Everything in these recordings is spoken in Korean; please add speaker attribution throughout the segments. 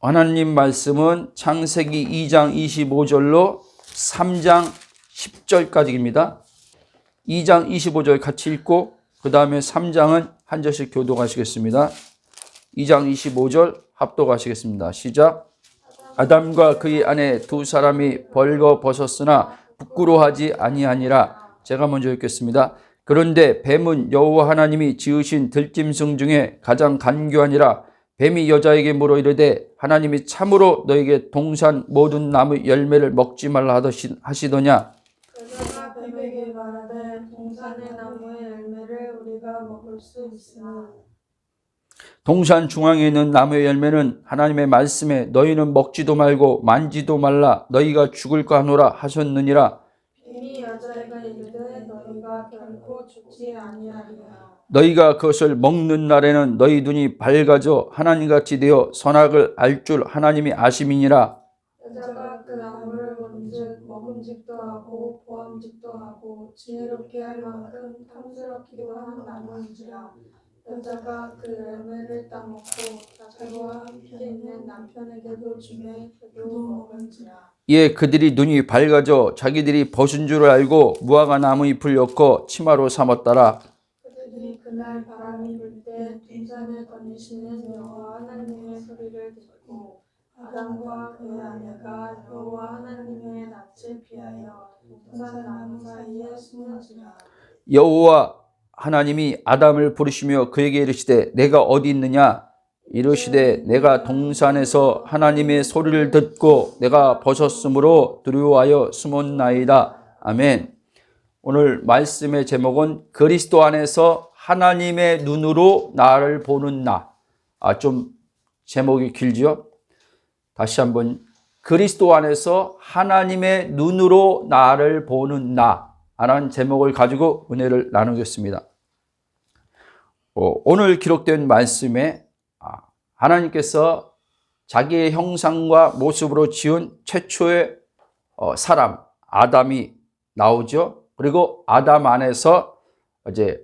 Speaker 1: 하나님 말씀은 창세기 2장 25절로 3장 10절까지입니다. 2장 25절 같이 읽고 그 다음에 3장은 한 절씩 교독하시겠습니다. 2장 25절 합독하시겠습니다. 시작. 아담과 그의 아내 두 사람이 벌거벗었으나 부끄러워하지 아니하니라. 제가 먼저 읽겠습니다. 그런데 뱀은 여호와 하나님이 지으신 들짐승 중에 가장 간교하니라. 뱀이 여자에게 물어 이르되 하나님이 참으로 너에게 동산 모든 나무 열매를 먹지 말라 하시더냐.
Speaker 2: 여자가 뱀에게 말하되 동산의 나무의 열매를 우리가 먹을 수 있으나
Speaker 1: 동산 중앙에 있는 나무의 열매는 하나님의 말씀에 너희는 먹지도 말고 만지도 말라 너희가 죽을까 하노라 하셨느니라.
Speaker 2: 뱀이 여자에게 이르되 너희가 결코 죽지 아니하리라.
Speaker 1: 너희가 그것을 먹는 날에는 너희 눈이 밝아져 하나님같이 되어 선악을 알 줄 하나님이 아심이니라.
Speaker 2: 여자가 그 나무를 본즉 먹음직도 하고 보암직도 하고 지혜롭게 할 만큼 탐스럽기도 한 나무인지라. 여자가 그 열매를 따먹고 자기와 함께 있는 남편에게도 주매 그도 먹은지라.
Speaker 1: 이에 그들이 눈이 밝아져 자기들이 벗은 줄 알고 무화과 나무 잎을 엮어 치마로 삼았더라.
Speaker 2: 그들이 그날 바람이 불 때 동산에 거니시는 여호와 하나님의 소리를 듣고 아담과 그의 아내가 여호와 하나님의 낯을 피하여 동산 나무 사이에 숨은지라.
Speaker 1: 여호와 하나님이 아담을 부르시며 그에게 이르시되 내가 어디 있느냐. 이르시되 내가 동산에서 하나님의 소리를 듣고 내가 벗었으므로 두려워하여 숨었나이다. 아멘. 오늘 말씀의 제목은 그리스도 안에서 하나님의 눈으로 나를 보는 나. 좀 제목이 길죠? 다시 한번 그리스도 안에서 하나님의 눈으로 나를 보는 나 라는 제목을 가지고 은혜를 나누겠습니다. 오늘 기록된 말씀에 하나님께서 자기의 형상과 모습으로 지은 최초의 사람 아담이 나오죠. 그리고 아담 안에서 이제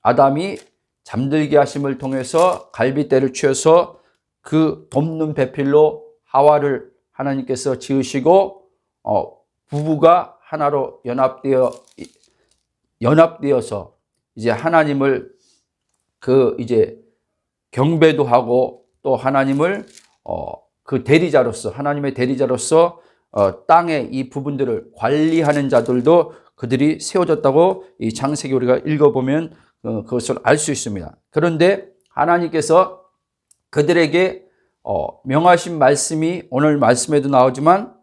Speaker 1: 아담이 잠들게 하심을 통해서 갈빗대를 취해서 그 돋는 배필로 하와를 하나님께서 지으시고 부부가 하나로 연합되어서 이제 하나님을 이제 경배도 하고 또 하나님을 그 대리자로서 하나님의 대리자로서 땅의 이 부분들을 관리하는 자들도 그들이 세워졌다고 이 창세기 우리가 읽어보면 그것을 알 수 있습니다. 그런데 하나님께서 그들에게 명하신 말씀이 오늘 말씀에도 나오지만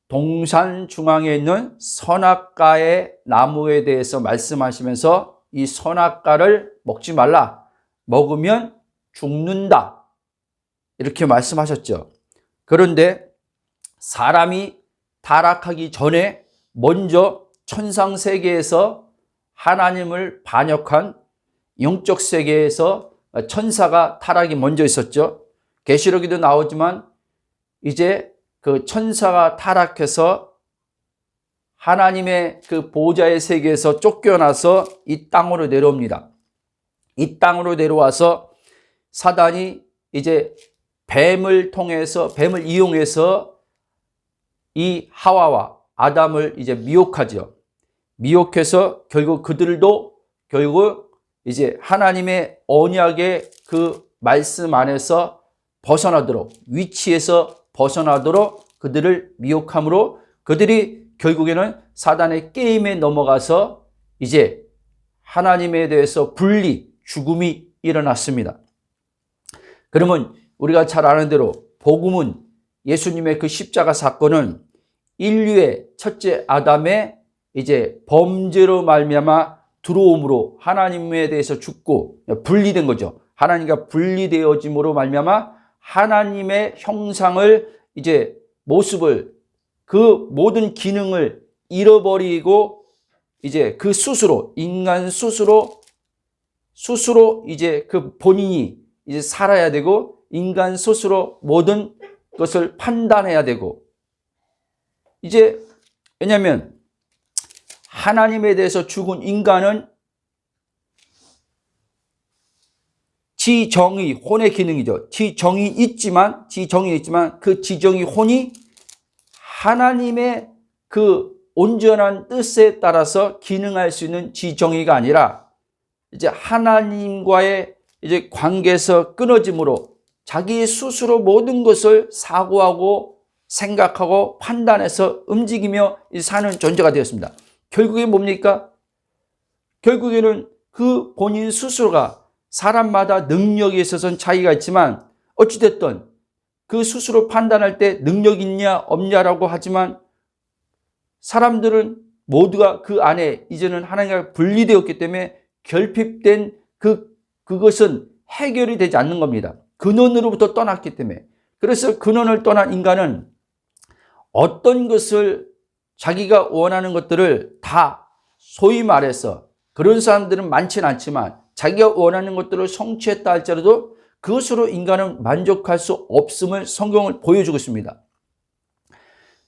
Speaker 1: 동산 중앙에 있는 선악과의 나무에 대해서 말씀하시면서 이 선악과를 먹지 말라. 먹으면 죽는다. 이렇게 말씀하셨죠. 그런데 사람이 타락하기 전에 먼저 천상 세계에서 하나님을 반역한 영적 세계에서 천사가 타락이 먼저 있었죠. 계시록에도 나오지만 이제 그 천사가 타락해서 하나님의 그 보좌의 세계에서 쫓겨나서 이 땅으로 내려옵니다. 이 땅으로 내려와서 사단이 이제 뱀을 이용해서 이 하와와 아담을 이제 미혹하죠. 미혹해서 결국 그들도 결국 이제 하나님의 언약의 그 말씀 안에서 벗어나도록 위치에서 벗어나도록 그들을 미혹함으로 그들이 결국에는 사단의 게임에 넘어가서 이제 하나님에 대해서 죽음이 일어났습니다. 그러면 우리가 잘 아는 대로 복음은 예수님의 그 십자가 사건은 인류의 첫째 아담의 이제 범죄로 말미암아 들어옴으로 하나님에 대해서 죽고 분리된 거죠. 하나님과 분리되어짐으로 말미암아 하나님의 형상을 이제 모습을 그 모든 기능을 잃어버리고 이제 그 스스로 인간 스스로 이제 그 본인이 이제 살아야 되고 인간 스스로 모든 것을 판단해야 되고 이제 왜냐하면 하나님에 대해서 죽은 인간은 지정의, 혼의 기능이죠. 지정이 있지만 그 지정의 혼이 하나님의 그 온전한 뜻에 따라서 기능할 수 있는 지정의가 아니라 이제 하나님과의 이제 관계에서 끊어짐으로 자기 스스로 모든 것을 사고하고 생각하고 판단해서 움직이며 사는 존재가 되었습니다. 결국에 뭡니까? 결국에는 그 본인 스스로가 사람마다 능력에 있어서는 차이가 있지만 어찌됐든 그 스스로 판단할 때 능력 있냐 없냐라고 하지만 사람들은 모두가 그 안에 이제는 하나님과 분리되었기 때문에 결핍된 그것은 해결이 되지 않는 겁니다. 근원으로부터 떠났기 때문에. 그래서 근원을 떠난 인간은 어떤 것을 자기가 원하는 것들을 다 소위 말해서 그런 사람들은 많지는 않지만 자기가 원하는 것들을 성취했다 할지라도 그것으로 인간은 만족할 수 없음을 성경을 보여주고 있습니다.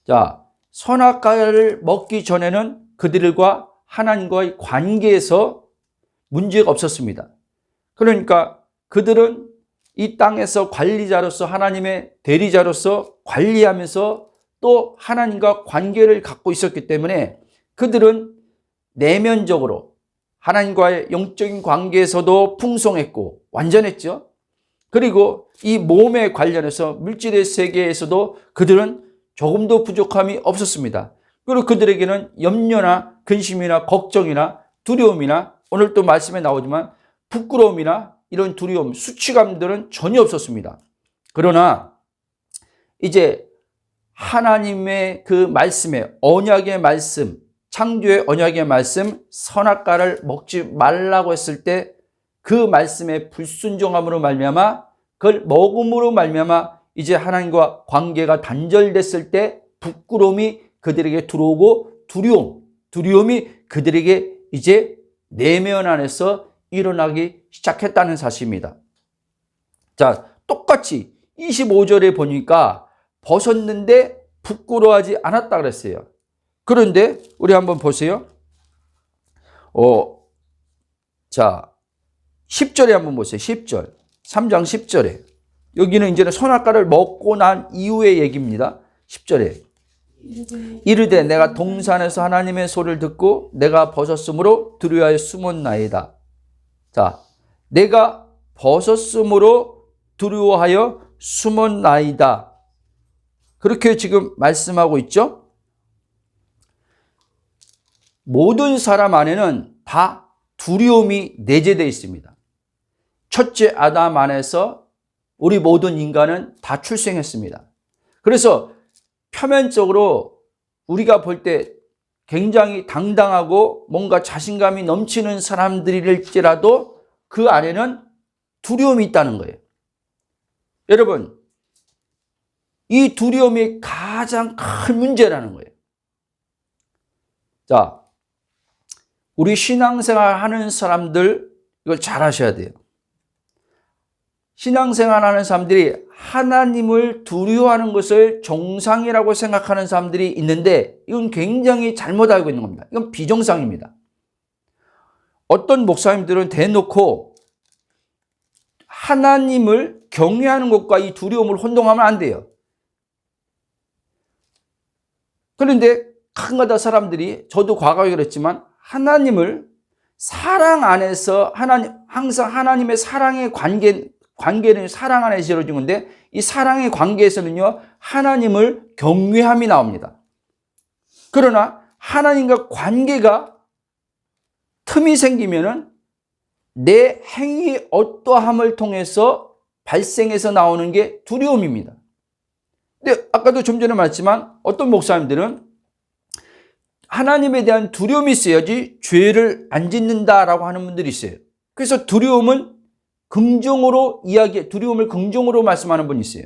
Speaker 1: 자, 선악과를 먹기 전에는 그들과 하나님과의 관계에서 문제가 없었습니다. 그러니까 그들은 이 땅에서 관리자로서 하나님의 대리자로서 관리하면서 또 하나님과 관계를 갖고 있었기 때문에 그들은 내면적으로 하나님과의 영적인 관계에서도 풍성했고 완전했죠. 그리고 이 몸에 관련해서 물질의 세계에서도 그들은 조금도 부족함이 없었습니다. 그리고 그들에게는 염려나 근심이나 걱정이나 두려움이나 오늘 또 말씀에 나오지만 부끄러움이나 이런 두려움, 수치감들은 전혀 없었습니다. 그러나 이제 하나님의 그 말씀에 언약의 말씀, 창조의 언약의 말씀, 선악과를 먹지 말라고 했을 때 그 말씀의 불순종함으로 말미암아 그걸 먹음으로 말미암아 이제 하나님과 관계가 단절됐을 때 부끄러움이 그들에게 들어오고 두려움이 그들에게 이제 내면 안에서 일어나기 시작했다는 사실입니다. 자, 똑같이 25절에 보니까 벗었는데 부끄러워하지 않았다 그랬어요. 그런데 우리 한번 보세요. 자, 10절에 한번 보세요. 10절. 3장 10절에. 여기는 이제는 선악과를 먹고 난 이후의 얘기입니다. 10절에. 이르되 내가 동산에서 하나님의 소리를 듣고 내가 벗었으므로 두려워하여 숨었나이다. 자, 내가 벗었으므로 두려워하여 숨었나이다. 그렇게 지금 말씀하고 있죠. 모든 사람 안에는 다 두려움이 내재되어 있습니다. 첫째 아담 안에서 우리 모든 인간은 다 출생했습니다. 그래서 표면적으로 우리가 볼 때 굉장히 당당하고 뭔가 자신감이 넘치는 사람들일지라도 그 안에는 두려움이 있다는 거예요. 여러분, 이 두려움이 가장 큰 문제라는 거예요. 자, 우리 신앙생활 하는 사람들 이걸 잘 아셔야 돼요. 신앙생활 하는 사람들이 하나님을 두려워하는 것을 정상이라고 생각하는 사람들이 있는데 이건 굉장히 잘못 알고 있는 겁니다. 이건 비정상입니다. 어떤 목사님들은 대놓고 하나님을 경외하는 것과 이 두려움을 혼동하면 안 돼요. 그런데 가끔가다 사람들이, 저도 과거에 그랬지만 하나님을 사랑 안에서 항상 하나님의 사랑의 관계는 사랑 안에서 이루어진 건데 이 사랑의 관계에서는요 하나님을 경외함이 나옵니다. 그러나 하나님과 관계가 틈이 생기면은 내 행위 어떠함을 통해서 발생해서 나오는 게 두려움입니다. 근데 아까도 좀 전에 말했지만 어떤 목사님들은 하나님에 대한 두려움이 있어야지 죄를 안 짓는다라고 하는 분들이 있어요. 그래서 두려움을 긍정으로 말씀하는 분이 있어요.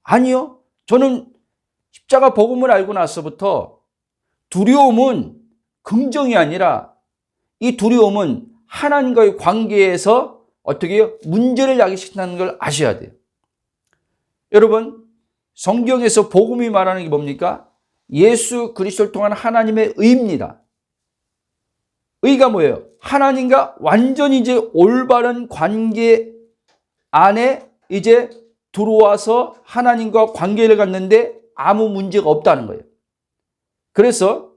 Speaker 1: 아니요. 저는 십자가 복음을 알고 나서부터 두려움은 긍정이 아니라 이 두려움은 하나님과의 관계에서 어떻게 문제를 야기시킨다는 걸 아셔야 돼요. 여러분, 성경에서 복음이 말하는 게 뭡니까? 예수 그리스도를 통한 하나님의 의입니다. 의가 뭐예요? 하나님과 완전히 이제 올바른 관계 안에 이제 들어와서 하나님과 관계를 갖는데 아무 문제가 없다는 거예요. 그래서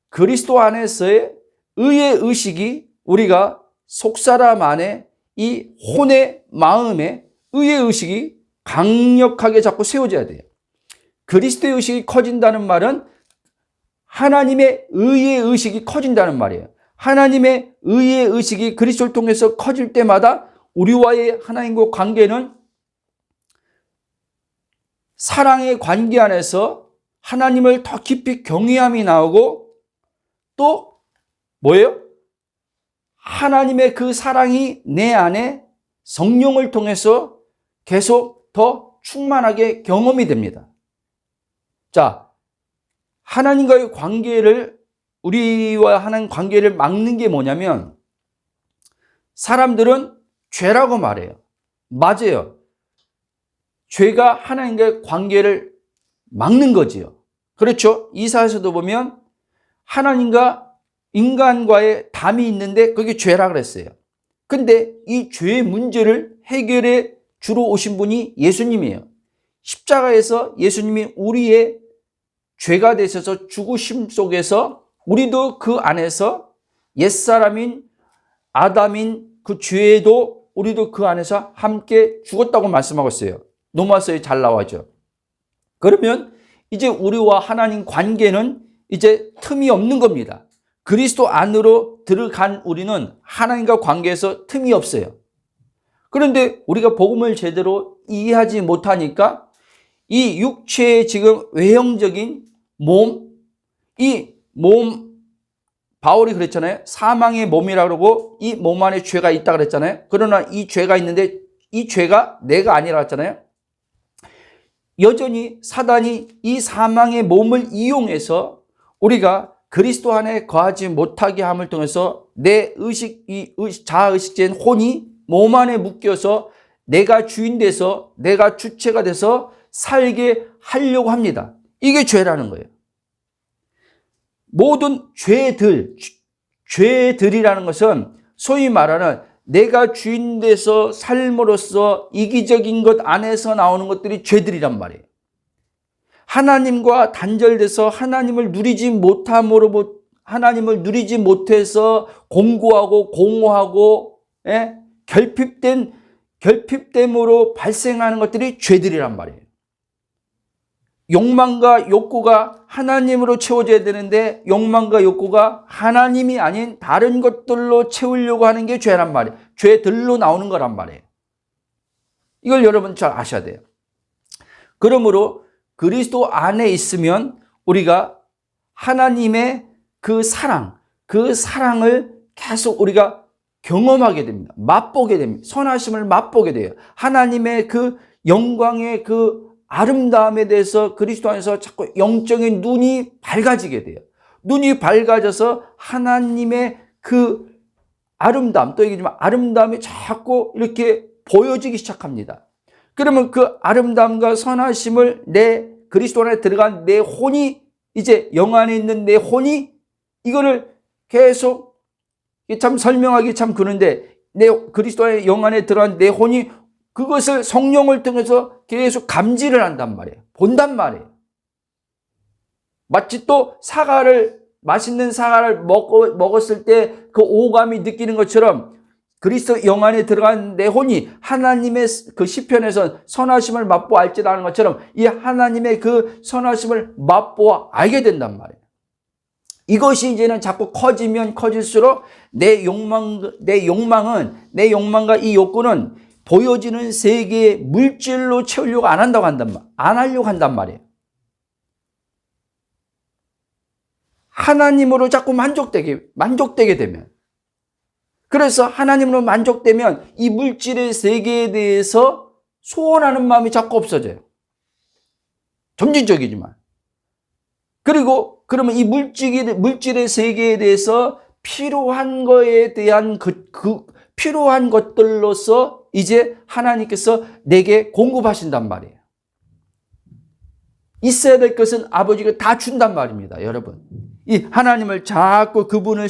Speaker 1: 그리스도 안에서의 의의 의식이 우리가 속사람 안에 이 혼의 마음에 의의 의식이 강력하게 자꾸 세워져야 돼요. 그리스도의 의식이 커진다는 말은 하나님의 의의 의식이 커진다는 말이에요. 하나님의 의의 의식이 그리스도를 통해서 커질 때마다 우리와의 하나님과 관계는 사랑의 관계 안에서 하나님을 더 깊이 경외함이 나오고 또 뭐예요? 하나님의 그 사랑이 내 안에 성령을 통해서 계속 더 충만하게 경험이 됩니다. 자, 하나님과의 관계를 우리와 하나님 관계를 막는 게 뭐냐면 사람들은 죄라고 말해요. 맞아요. 죄가 하나님과의 관계를 막는 거지요. 그렇죠? 이사야서도 보면 하나님과 인간과의 담이 있는데 그게 죄라 그랬어요. 근데 이 죄의 문제를 해결해 주러 오신 분이 예수님이에요. 십자가에서 예수님이 우리의 죄가 되셔서 죽으심 속에서 우리도 그 안에서 옛사람인 아담인 그 죄도 우리도 그 안에서 함께 죽었다고 말씀하고 있어요. 로마서에 잘 나와죠. 그러면 이제 우리와 하나님 관계는 이제 틈이 없는 겁니다. 그리스도 안으로 들어간 우리는 하나님과 관계에서 틈이 없어요. 그런데 우리가 복음을 제대로 이해하지 못하니까 이 육체의 지금 외형적인 몸, 이 몸, 바울이 그랬잖아요. 사망의 몸이라고 그러고 이 몸 안에 죄가 있다 그랬잖아요. 그러나 이 죄가 있는데 이 죄가 내가 아니라 했잖아요. 여전히 사단이 이 사망의 몸을 이용해서 우리가 그리스도 안에 거하지 못하게 함을 통해서 내 자아의식된 혼이 몸 안에 묶여서 내가 주인 돼서 내가 주체가 돼서 살게 하려고 합니다. 이게 죄라는 거예요. 모든 죄들이라는 것은 소위 말하는 내가 주인 돼서 삶으로써 이기적인 것 안에서 나오는 것들이 죄들이란 말이에요. 하나님과 단절돼서 하나님을 누리지 못함으로 하나님을 누리지 못해서 공고하고 공허하고 결핍됨으로 발생하는 것들이 죄들이란 말이에요. 욕망과 욕구가 하나님으로 채워져야 되는데 욕망과 욕구가 하나님이 아닌 다른 것들로 채우려고 하는 게 죄란 말이에요. 죄들로 나오는 거란 말이에요. 이걸 여러분 잘 아셔야 돼요. 그러므로 그리스도 안에 있으면 우리가 하나님의 그 사랑을 계속 우리가 경험하게 됩니다. 맛보게 됩니다. 선하심을 맛보게 돼요. 하나님의 그 영광의 그 아름다움에 대해서 그리스도 안에서 자꾸 영적인 눈이 밝아지게 돼요. 눈이 밝아져서 하나님의 그 아름다움, 또 얘기하지만 아름다움이 자꾸 이렇게 보여지기 시작합니다. 그러면 그 아름다움과 선하심을 내 그리스도 안에 들어간 내 혼이 이제 영 안에 있는 내 혼이 이거를 계속 참 설명하기 참 그런데 내 그리스도 안에 영 안에 들어간 내 혼이 그것을 성령을 통해서 계속 감지를 한단 말이에요. 본단 말이에요. 마치 또 맛있는 사과를 먹었을 때 그 오감이 느끼는 것처럼 그리스도 영 안에 들어간 내 혼이 하나님의 그 시편에서 선하심을 맛보아 알지도 않은 것처럼 이 하나님의 그 선하심을 맛보아 알게 된단 말이에요. 이것이 이제는 자꾸 커지면 커질수록 내 욕망과 이 욕구는 보여지는 세계의 물질로 채우려고 안 하려고 한단 말이에요. 하나님으로 자꾸 만족되게 되면, 그래서 하나님으로 만족되면 이 물질의 세계에 대해서 소원하는 마음이 자꾸 없어져요. 점진적이지만. 그리고 그러면 이 물질의 세계에 대해서 필요한 거에 대한 필요한 것들로서 이제 하나님께서 내게 공급하신단 말이에요. 있어야 될 것은 아버지가 다 준단 말입니다, 여러분. 이 하나님을 자꾸 그분을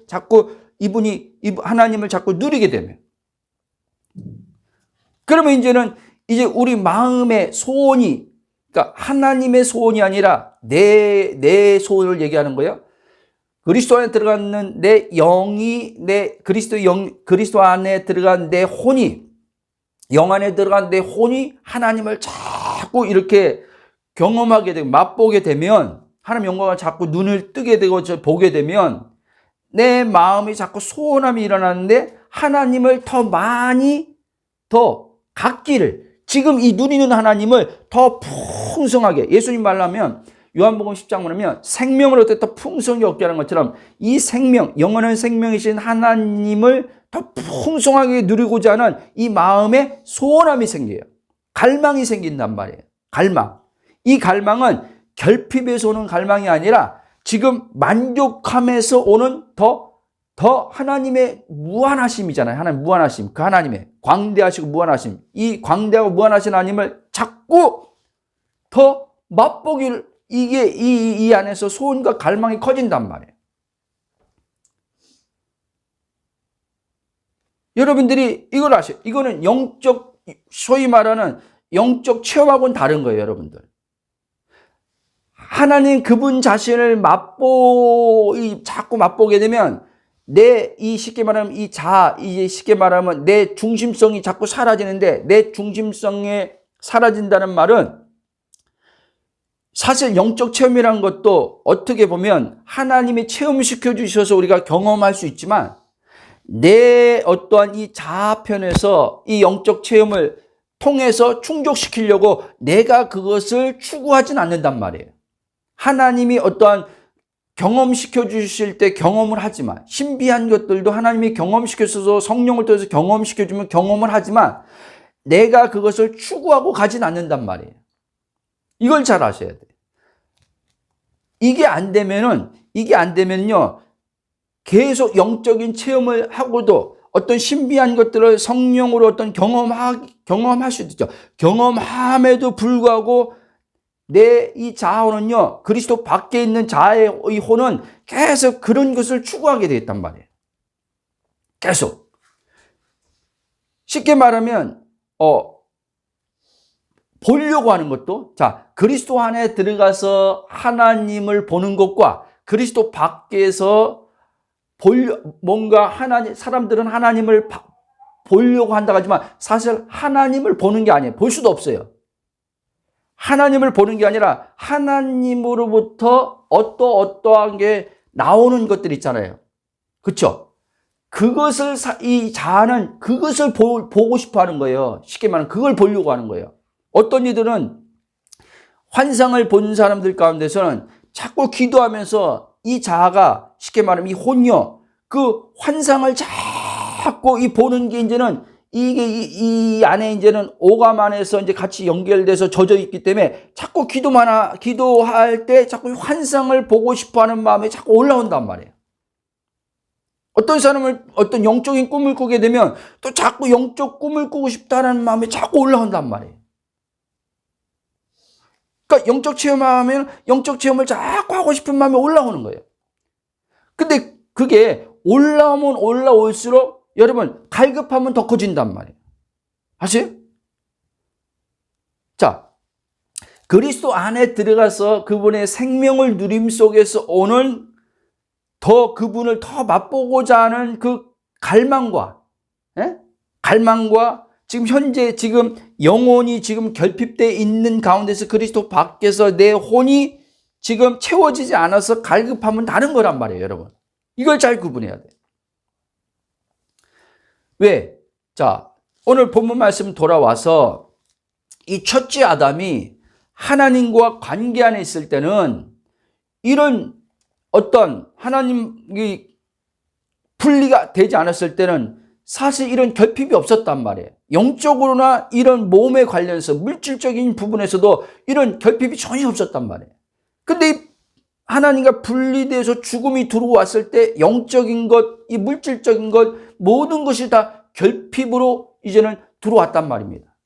Speaker 1: 자꾸 하나님을 자꾸 누리게 되면 그러면 이제 우리 마음의 소원이, 그러니까 하나님의 소원이 아니라 내 소원을 얘기하는 거예요. 그리스도 안에 들어가는 내 영이, 그리스도 안에 들어간 내 혼이, 영 안에 들어간 내 혼이 하나님을 자꾸 이렇게 경험하게 되고 맛보게 되면, 하나님 영광을 자꾸 눈을 뜨게 되고 보게 되면 내 마음이 자꾸 소원함이 일어나는데 하나님을 더 많이 더 갖기를, 지금 이 누리는 하나님을 더 풍성하게, 예수님 말하면 요한복음 10장 보면 생명을 얻을 때 더 풍성히 얻게 하는 것처럼 이 생명, 영원한 생명이신 하나님을 더 풍성하게 누리고자 하는 이 마음에 소원함이 생겨요. 갈망이 생긴단 말이에요. 갈망. 이 갈망은 결핍에서 오는 갈망이 아니라 지금 만족함에서 오는 더 하나님의 무한하심이잖아요. 하나님 무한하심. 그 하나님의 광대하시고 무한하심. 이 광대하고 무한하신 하나님을 자꾸 더 맛보기를, 이게 이 안에서 소원과 갈망이 커진단 말이에요. 여러분들이 이걸 아셔요. 이거는 영적, 소위 말하는 영적 체험하고는 다른 거예요, 여러분들. 하나님 그분 자신을 자꾸 맛보게 되면 쉽게 말하면 이제 쉽게 말하면 내 중심성이 자꾸 사라지는데, 내 중심성이 사라진다는 말은 사실 영적 체험이라는 것도 어떻게 보면 하나님이 체험시켜 주셔서 우리가 경험할 수 있지만, 내 어떠한 이 자아편에서 이 영적 체험을 통해서 충족시키려고 내가 그것을 추구하진 않는단 말이에요. 하나님이 어떠한 경험시켜 주실 때 경험을 하지만, 신비한 것들도 하나님이 경험시켜서 성령을 통해서 경험시켜 주면 경험을 하지만 내가 그것을 추구하고 가진 않는단 말이에요. 이걸 잘 아셔야 돼요. 이게 안 되면요, 계속 영적인 체험을 하고도 어떤 신비한 것들을 성령으로 어떤 경험할 수도 있죠. 경험함에도 불구하고 내 이 자아혼은요, 그리스도 밖에 있는 자아의 이 혼은 계속 그런 것을 추구하게 되었단 말이에요. 계속. 쉽게 말하면 보려고 하는 것도, 자, 그리스도 안에 들어가서 하나님을 보는 것과 그리스도 밖에서 뭔가 사람들은 하나님을 보려고 한다고 하지만 사실 하나님을 보는 게 아니에요. 볼 수도 없어요. 하나님을 보는 게 아니라 하나님으로부터 어떠한 게 나오는 것들 있잖아요. 그렇죠? 그것을 이 자아는 그것을 보고 싶어 하는 거예요. 쉽게 말하면 그걸 보려고 하는 거예요. 어떤 이들은 환상을 본 사람들 가운데서는 자꾸 기도하면서 이 자아가, 쉽게 말하면 이 혼이요, 그 환상을 자꾸 보는 게 이제는 이게 이 안에 이제는 오감 안에서 이제 같이 연결돼서 젖어 있기 때문에 자꾸 기도할 때 자꾸 환상을 보고 싶어 하는 마음이 자꾸 올라온단 말이에요. 어떤 사람을 어떤 영적인 꿈을 꾸게 되면 또 자꾸 영적 꿈을 꾸고 싶다는 마음이 자꾸 올라온단 말이에요. 그러니까 영적 체험하면 영적 체험을 자꾸 하고 싶은 마음이 올라오는 거예요. 근데 그게 올라오면 올라올수록 여러분 갈급함은 더 커진단 말이에요. 아세요? 자, 그리스도 안에 들어가서 그분의 생명을 누림 속에서 오는 그분을 더 맛보고자 하는 그 갈망과 지금 현재 영혼이 결핍되어 있는 가운데서 그리스도 밖에서 내 혼이 지금 채워지지 않아서 갈급함은 다른 거란 말이에요, 여러분. 이걸 잘 구분해야 돼요. 왜? 자, 오늘 본문 말씀 돌아와서 이 첫째 아담이 하나님과 관계 안에 있을 때는 이런 어떤 하나님이 분리가 되지 않았을 때는 사실 이런 결핍이 없었단 말이에요. 영적으로나 이런 몸에 관련해서 물질적인 부분에서도 이런 결핍이 전혀 없었단 말이에요. 근데 하나님과 분리돼서 죽음이 들어왔을 때 영적인 것, 이 물질적인 것, 모든 것이 다 결핍으로 이제는 들어왔단 말입니다.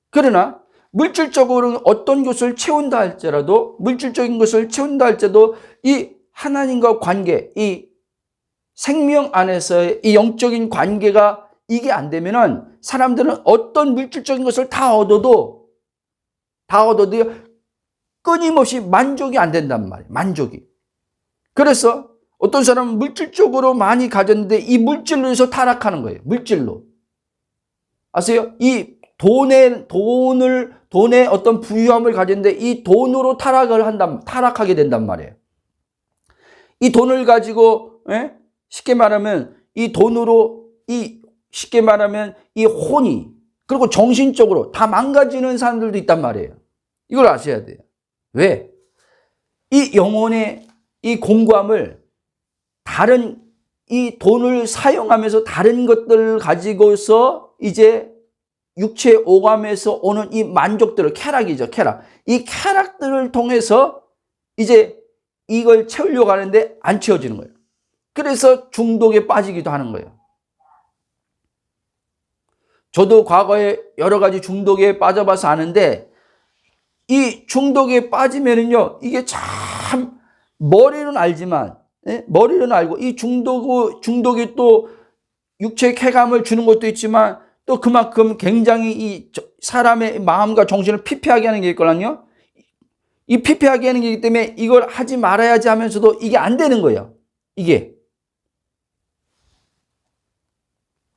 Speaker 1: 그러나 물질적으로는 어떤 것을 채운다 할지라도, 이 하나님과 관계, 이 생명 안에서의 이 영적인 관계가 이게 안 되면은 사람들은 어떤 물질적인 것을 다 얻어도 끊임없이 만족이 안 된단 말이에요. 만족이. 그래서 어떤 사람은 물질적으로 많이 가졌는데 이 물질로 해서 타락하는 거예요. 물질로. 아세요? 이 돈의 어떤 부유함을 가졌는데 이 돈으로 타락하게 된단 말이에요. 이 돈을 가지고, 쉽게 말하면 이 돈으로 쉽게 말하면 이 혼이, 그리고 정신적으로 다 망가지는 사람들도 있단 말이에요. 이걸 아셔야 돼요. 왜? 이 영혼의 이 공고함을 이 돈을 사용하면서 다른 것들을 가지고서 이제 육체 오감에서 오는 이 만족들을, 쾌락이죠, 쾌락. 이 쾌락들을 통해서 이제 이걸 채우려고 하는데 안 채워지는 거예요. 그래서 중독에 빠지기도 하는 거예요. 저도 과거에 여러 가지 중독에 빠져봐서 아는데, 이 중독에 빠지면은요, 이게 참 머리는 알지만, 머리는 알고 이 중독이 또 육체의 쾌감을 주는 것도 있지만 또 그만큼 굉장히 이 사람의 마음과 정신을 피폐하게 하는 게 있거든요. 이 피폐하게 하는 게 있기 때문에 이걸 하지 말아야지 하면서도 이게 안 되는 거예요. 이게.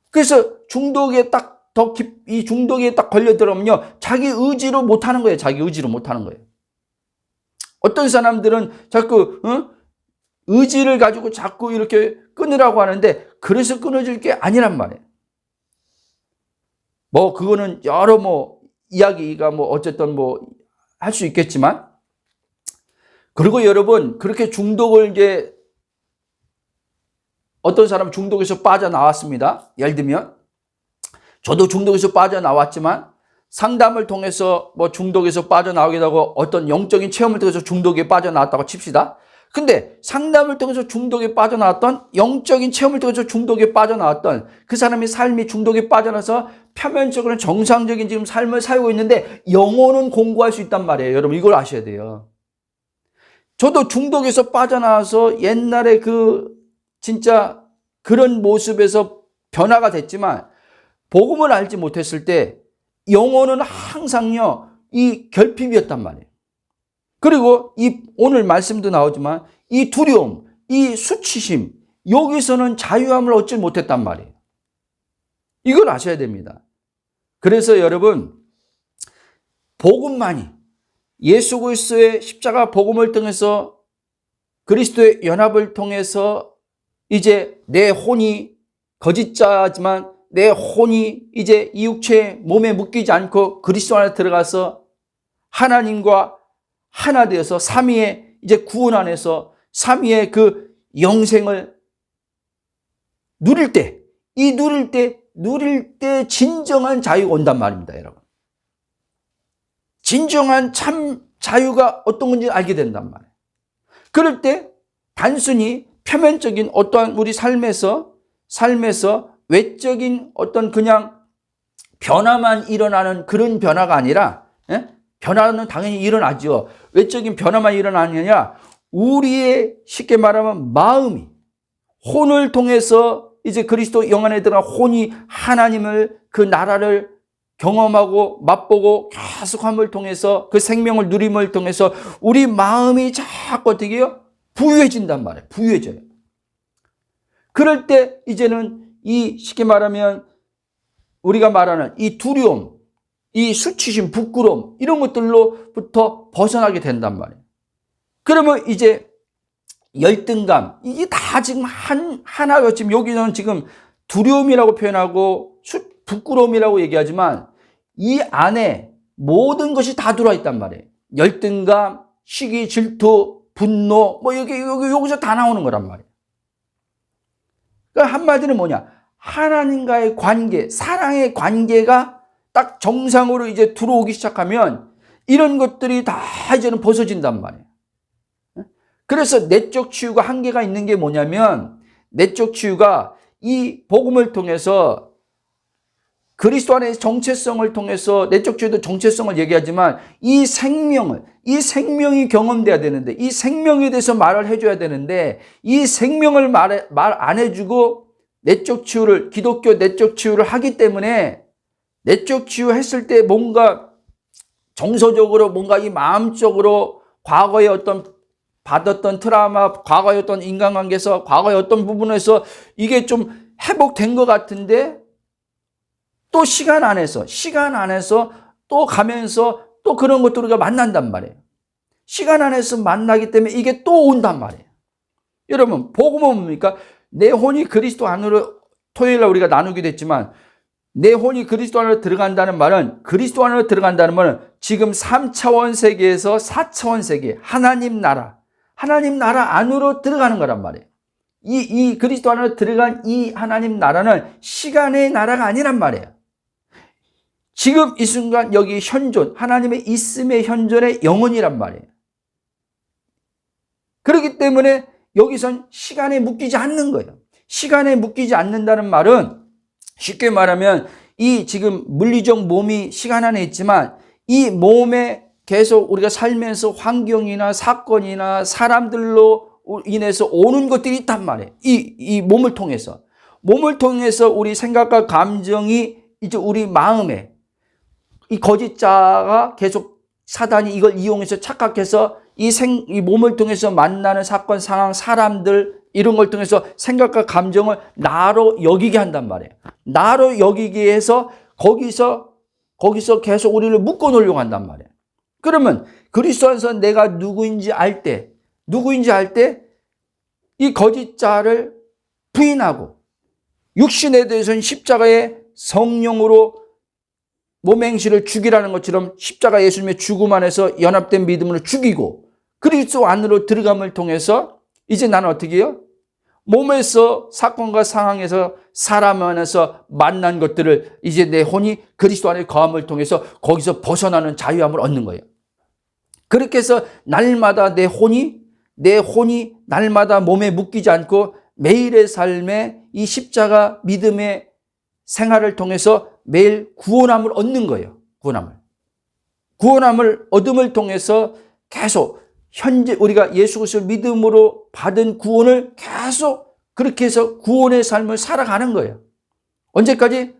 Speaker 1: 그래서 이 중독에 딱 걸려 들어오면요, 자기 의지로 못 하는 거예요. 자기 의지로 못 하는 거예요. 어떤 사람들은 자꾸, 의지를 가지고 자꾸 이렇게 끊으라고 하는데, 그래서 끊어질 게 아니란 말이에요. 그거는 여러 이야기가 어쨌든 할 수 있겠지만, 그리고 여러분, 그렇게 중독을 이제, 어떤 사람 중독에서 빠져나왔습니다. 예를 들면, 저도 중독에서 빠져나왔지만, 상담을 통해서 중독에서 빠져나오기도 하고, 어떤 영적인 체험을 통해서 중독에 빠져나왔다고 칩시다. 근데 상담을 통해서 중독에 빠져나왔던, 영적인 체험을 통해서 중독에 빠져나왔던 그 사람의 삶이 중독에 빠져나서 표면적으로는 정상적인 지금 삶을 살고 있는데 영혼은 공고할 수 있단 말이에요. 여러분, 이걸 아셔야 돼요. 저도 중독에서 빠져나와서 옛날에 진짜 그런 모습에서 변화가 됐지만, 복음을 알지 못했을 때 영혼은 항상요, 이 결핍이었단 말이에요. 그리고 오늘 말씀도 나오지만 이 두려움, 이 수치심, 여기서는 자유함을 얻지 못했단 말이에요. 이걸 아셔야 됩니다. 그래서 여러분, 복음만이, 예수 그리스도의 십자가 복음을 통해서, 그리스도의 연합을 통해서 이제 내 혼이 거짓자지만 내 혼이 이제 이 육체의 몸에 묶이지 않고 그리스도 안에 들어가서 하나님과 하나 되어서 삼위의 이제 구원 안에서 삼위의 그 영생을 누릴 때 진정한 자유가 온단 말입니다, 여러분. 진정한 참 자유가 어떤 건지 알게 된단 말이에요. 그럴 때 단순히 표면적인 어떠한 우리 삶에서 외적인 어떤 그냥 변화만 일어나는 그런 변화가 아니라, 변화는 당연히 일어나죠. 외적인 변화만 일어나는 게 아니라 우리의, 쉽게 말하면 마음이, 혼을 통해서 이제 그리스도 영 안에 들어간 혼이 하나님을, 그 나라를 경험하고 맛보고 계속함을 통해서, 그 생명을 누림을 통해서 우리 마음이 자꾸 어떻게 해요? 부유해진단 말이에요. 부유해져요. 그럴 때 이제는 쉽게 말하면 우리가 말하는 이 두려움, 이 수치심, 부끄러움, 이런 것들로부터 벗어나게 된단 말이에요. 그러면 이제 열등감, 이게 다 지금 하나가, 지금 여기는 지금 두려움이라고 표현하고 부끄러움이라고 얘기하지만 이 안에 모든 것이 다 들어와 있단 말이에요. 열등감, 시기, 질투, 분노, 여기서 다 나오는 거란 말이에요. 그러니까 한마디는 뭐냐? 하나님과의 관계, 사랑의 관계가 딱 정상으로 이제 들어오기 시작하면 이런 것들이 다 이제는 벗어진단 말이에요. 그래서 내적 치유가 한계가 있는 게 뭐냐면, 내적 치유가 이 복음을 통해서 그리스도 안의 정체성을 통해서, 내적 치유도 정체성을 얘기하지만 이 생명이 경험돼야 되는데, 이 생명에 대해서 말을 해줘야 되는데, 이 생명을 말 안 해주고 내적 치유를, 기독교 내적 치유를 하기 때문에 내적 치유했을 때 뭔가 정서적으로 뭔가 이 마음적으로 과거에 어떤 받았던 트라우마, 과거의 어떤 인간관계에서, 과거의 어떤 부분에서 이게 좀 회복된 것 같은데 또 시간 안에서 또 가면서 또 그런 것들을 우리가 만난단 말이에요. 시간 안에서 만나기 때문에 이게 또 온단 말이에요. 여러분, 복음은 뭡니까? 내 혼이 그리스도 안으로, 토요일날 우리가 나누기도 했지만, 내 혼이 그리스도 안으로 들어간다는 말은, 그리스도 안으로 들어간다는 말은 지금 3차원 세계에서 4차원 세계, 하나님 나라 안으로 들어가는 거란 말이에요. 이 그리스도 안으로 들어간 이 하나님 나라는 시간의 나라가 아니란 말이에요. 지금 이 순간 여기 현존, 하나님의 있음의 현존의 영혼이란 말이에요. 그렇기 때문에 여기선 시간에 묶이지 않는 거예요. 시간에 묶이지 않는다는 말은 쉽게 말하면 이 지금 물리적 몸이 시간 안에 있지만 이 몸에 계속 우리가 살면서 환경이나 사건이나 사람들로 인해서 오는 것들이 있단 말이에요. 이 몸을 통해서. 몸을 통해서 우리 생각과 감정이 이제 우리 마음에 이 거짓자가 계속 사단이 이걸 이용해서 착각해서 이 몸을 통해서 만나는 사건, 상황, 사람들 이런 걸 통해서 생각과 감정을 나로 여기게 한단 말이에요. 나로 여기게 해서 거기서 계속 우리를 묶어 놓으려고 한단 말이에요. 그러면 그리스도 안에서 내가 누구인지 알 때 이 거짓자를 부인하고 육신에 대해서는 십자가의 성령으로 몸의 행실을 죽이라는 것처럼 십자가 예수님의 죽음 안에서 연합된 믿음으로 죽이고 그리스도 안으로 들어감을 통해서 이제 나는 어떻게 해요? 몸에서 사건과 상황에서 사람 안에서 만난 것들을 이제 내 혼이 그리스도 안에 거함을 통해서 거기서 벗어나는 자유함을 얻는 거예요. 그렇게 해서 날마다 내 혼이 날마다 몸에 묶이지 않고 매일의 삶에 이 십자가 믿음의 생활을 통해서 매일 구원함을 얻는 거예요. 구원함을 얻음을 통해서 계속 현재 우리가 예수 그리스도를 믿음으로 받은 구원을 계속 그렇게 해서 구원의 삶을 살아가는 거예요. 언제까지?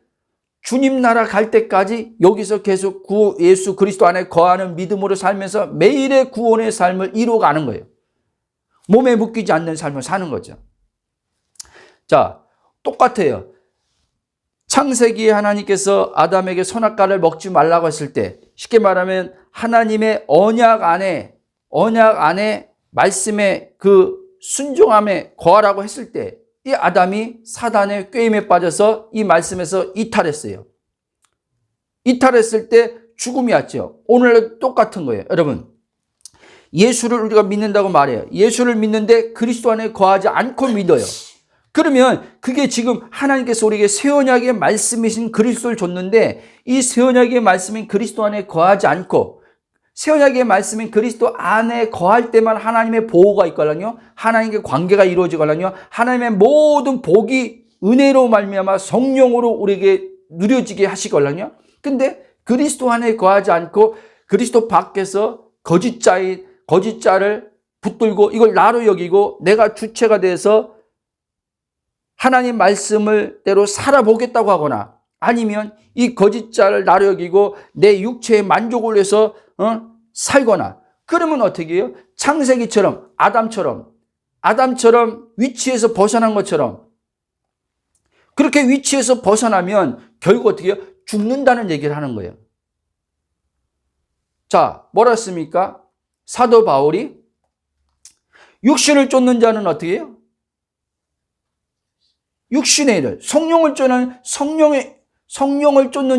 Speaker 1: 주님 나라 갈 때까지 여기서 계속 예수 그리스도 안에 거하는 믿음으로 살면서 매일의 구원의 삶을 이루어가는 거예요. 몸에 묶이지 않는 삶을 사는 거죠. 자, 똑같아요. 창세기에 하나님께서 아담에게 선악과를 먹지 말라고 했을 때 쉽게 말하면 하나님의 언약 안에 말씀의 그 순종함에 거하라고 했을 때 이 아담이 사단의 꾀임에 빠져서 이 말씀에서 이탈했어요. 이탈했을 때 죽음이 왔죠. 오늘도 똑같은 거예요. 여러분, 예수를 우리가 믿는다고 말해요. 예수를 믿는데 그리스도 안에 거하지 않고 믿어요. 그러면 그게 지금 하나님께서 우리에게 새 언약의 말씀이신 그리스도를 줬는데 이 새 언약의 말씀인 그리스도 안에 거하지 않고 새 언약의 말씀인 그리스도 안에 거할 때만 하나님의 보호가 있거든요. 하나님의 관계가 이루어지거든요. 하나님의 모든 복이 은혜로 말미암아 성령으로 우리에게 누려지게 하시거든요. 근데 그리스도 안에 거하지 않고 그리스도 밖에서 거짓자를 붙들고 이걸 나로 여기고 내가 주체가 돼서 하나님 말씀을 대로 살아보겠다고 하거나 아니면 이 거짓자를 나로 여기고 내 육체의 만족을 위해서 살거나 그러면 어떻게 해요? 창세기처럼 아담처럼 위치에서 벗어난 것처럼 그렇게 위치에서 벗어나면 결국 어떻게 해요? 죽는다는 얘기를 하는 거예요. 자, 뭐라 했습니까? 사도 바울이 육신을 쫓는 자는 어떻게 해요? 육신의 일을, 성령을 쫓는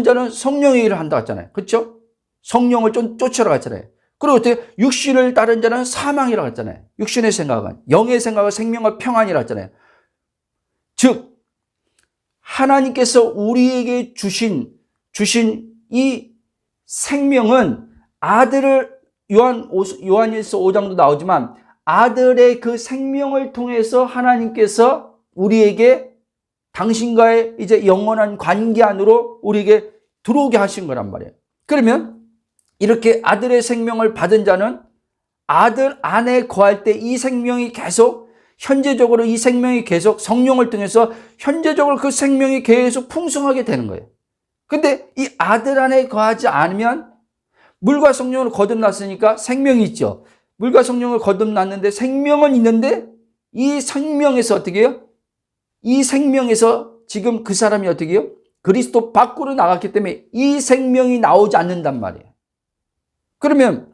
Speaker 1: 자는 성령의 일을 한다고 했잖아요. 그렇죠? 성령을 쫓으라고 했잖아요. 그리고 어떻게 육신을 따른 자는 사망이라고 했잖아요. 육신의 생각은 영의 생각은 생명과 평안이라고 했잖아요. 즉 하나님께서 우리에게 주신 이 생명은 아들을 요한일서 5장도 나오지만 아들의 그 생명을 통해서 하나님께서 우리에게 당신과의 이제 영원한 관계 안으로 우리에게 들어오게 하신 거란 말이에요. 그러면 이렇게 아들의 생명을 받은 자는 아들 안에 거할 때 이 생명이 계속 현재적으로 이 생명이 계속 성령을 통해서 현재적으로 그 생명이 계속 풍성하게 되는 거예요. 근데 이 아들 안에 거하지 않으면 물과 성령을 거듭났으니까 생명이 있죠. 물과 성령을 거듭났는데 생명은 있는데 이 생명에서 어떻게 해요? 이 생명에서 지금 그 사람이 어떻게 해요? 그리스도 밖으로 나갔기 때문에 이 생명이 나오지 않는단 말이에요. 그러면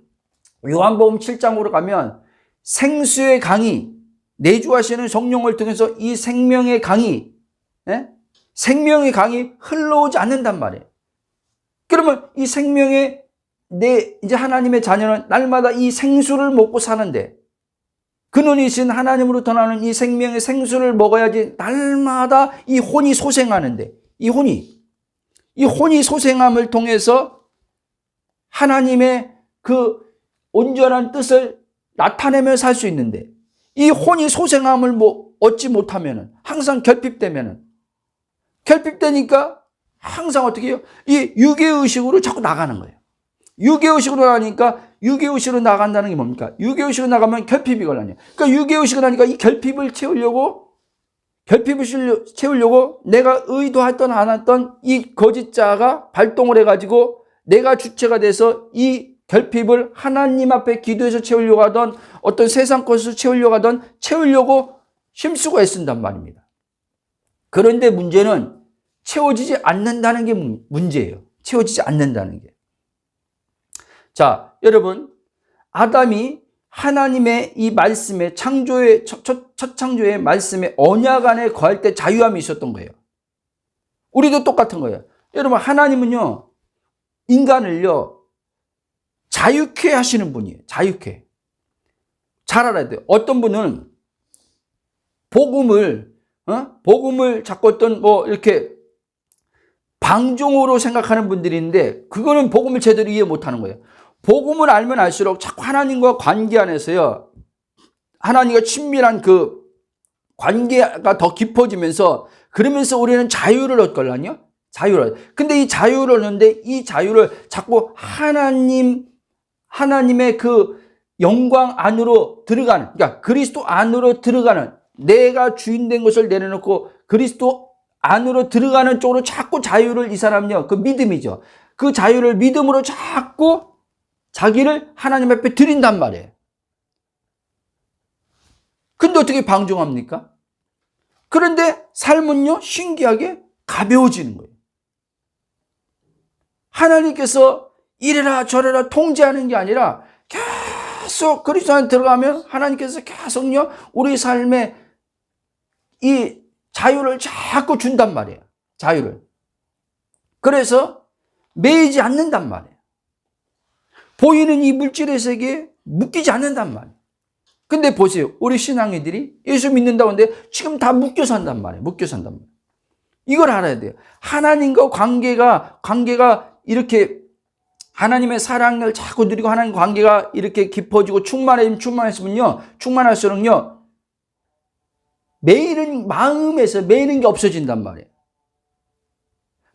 Speaker 1: 요한복음 7장으로 가면 생수의 강이 내주하시는 성령을 통해서 이 생명의 강이 생명의 강이 흘러오지 않는단 말이에요. 그러면 이 생명의 이제 하나님의 자녀는 날마다 이 생수를 먹고 사는데 근원이신 하나님으로부터 나오는 이 생명의 생수를 먹어야지 날마다 이 혼이 소생하는데 이 혼이 소생함을 통해서 하나님의 그 온전한 뜻을 나타내며 살 수 있는데 이 혼이 소생함을 얻지 못하면은 항상 결핍되니까 항상 어떻게 해요? 이 유괴의식으로 자꾸 나가는 거예요. 유괴의식으로 나가니까 유괴의식으로 나간다는 게 뭡니까? 유괴의식으로 나가면 결핍이 걸려요. 그러니까 유괴의식을 하니까 이 결핍을 채우려고 내가 의도했던 안 했던 이 거짓자가 발동을 해가지고 내가 주체가 돼서 이 결핍을 하나님 앞에 기도해서 채우려고 하던 어떤 세상 것을 채우려고 힘쓰고 애쓴단 말입니다. 그런데 문제는 채워지지 않는다는 게 문제예요. 채워지지 않는다는 게. 자, 여러분, 아담이 하나님의 이 말씀에 창조의 첫 창조의 말씀에 언약 안에 거할 때 자유함이 있었던 거예요. 우리도 똑같은 거예요. 여러분, 하나님은요 인간을요 자유케 하시는 분이에요. 자유케. 잘 알아야 돼요. 어떤 분은 복음을 자꾸 어떤 이렇게 방종으로 생각하는 분들이 있는데 그거는 복음을 제대로 이해 못하는 거예요. 복음을 알면 알수록 자꾸 하나님과 관계 안에서요 하나님과 친밀한 그 관계가 더 깊어지면서 그러면서 우리는 자유를 얻걸라요. 근데 이 자유를 얻는데 이 자유를 자꾸 하나님의 그 영광 안으로 들어가는, 그러니까 그리스도 안으로 들어가는, 내가 주인된 것을 내려놓고 그리스도 안으로 들어가는 쪽으로 자꾸 자유를 이 사람은요, 그 믿음이죠. 그 자유를 믿음으로 자꾸 자기를 하나님 앞에 드린단 말이에요. 근데 어떻게 방종합니까? 그런데 삶은요, 신기하게 가벼워지는 거예요. 하나님께서 이래라 저래라 통제하는 게 아니라 계속 그리스도 안에 들어가면 하나님께서 계속요, 우리 삶에 이 자유를 자꾸 준단 말이에요. 자유를. 그래서 매이지 않는단 말이에요. 보이는 이 물질의 세계에 묶이지 않는단 말이에요. 근데 보세요. 우리 신앙이들이 예수 믿는다고 하는데 지금 다 묶여 산단 말이에요. 이걸 알아야 돼요. 하나님과 관계가 이렇게 하나님의 사랑을 자꾸 누리고 하나님 관계가 이렇게 깊어지고 충만할수록요, 매이는 게 없어진단 말이에요.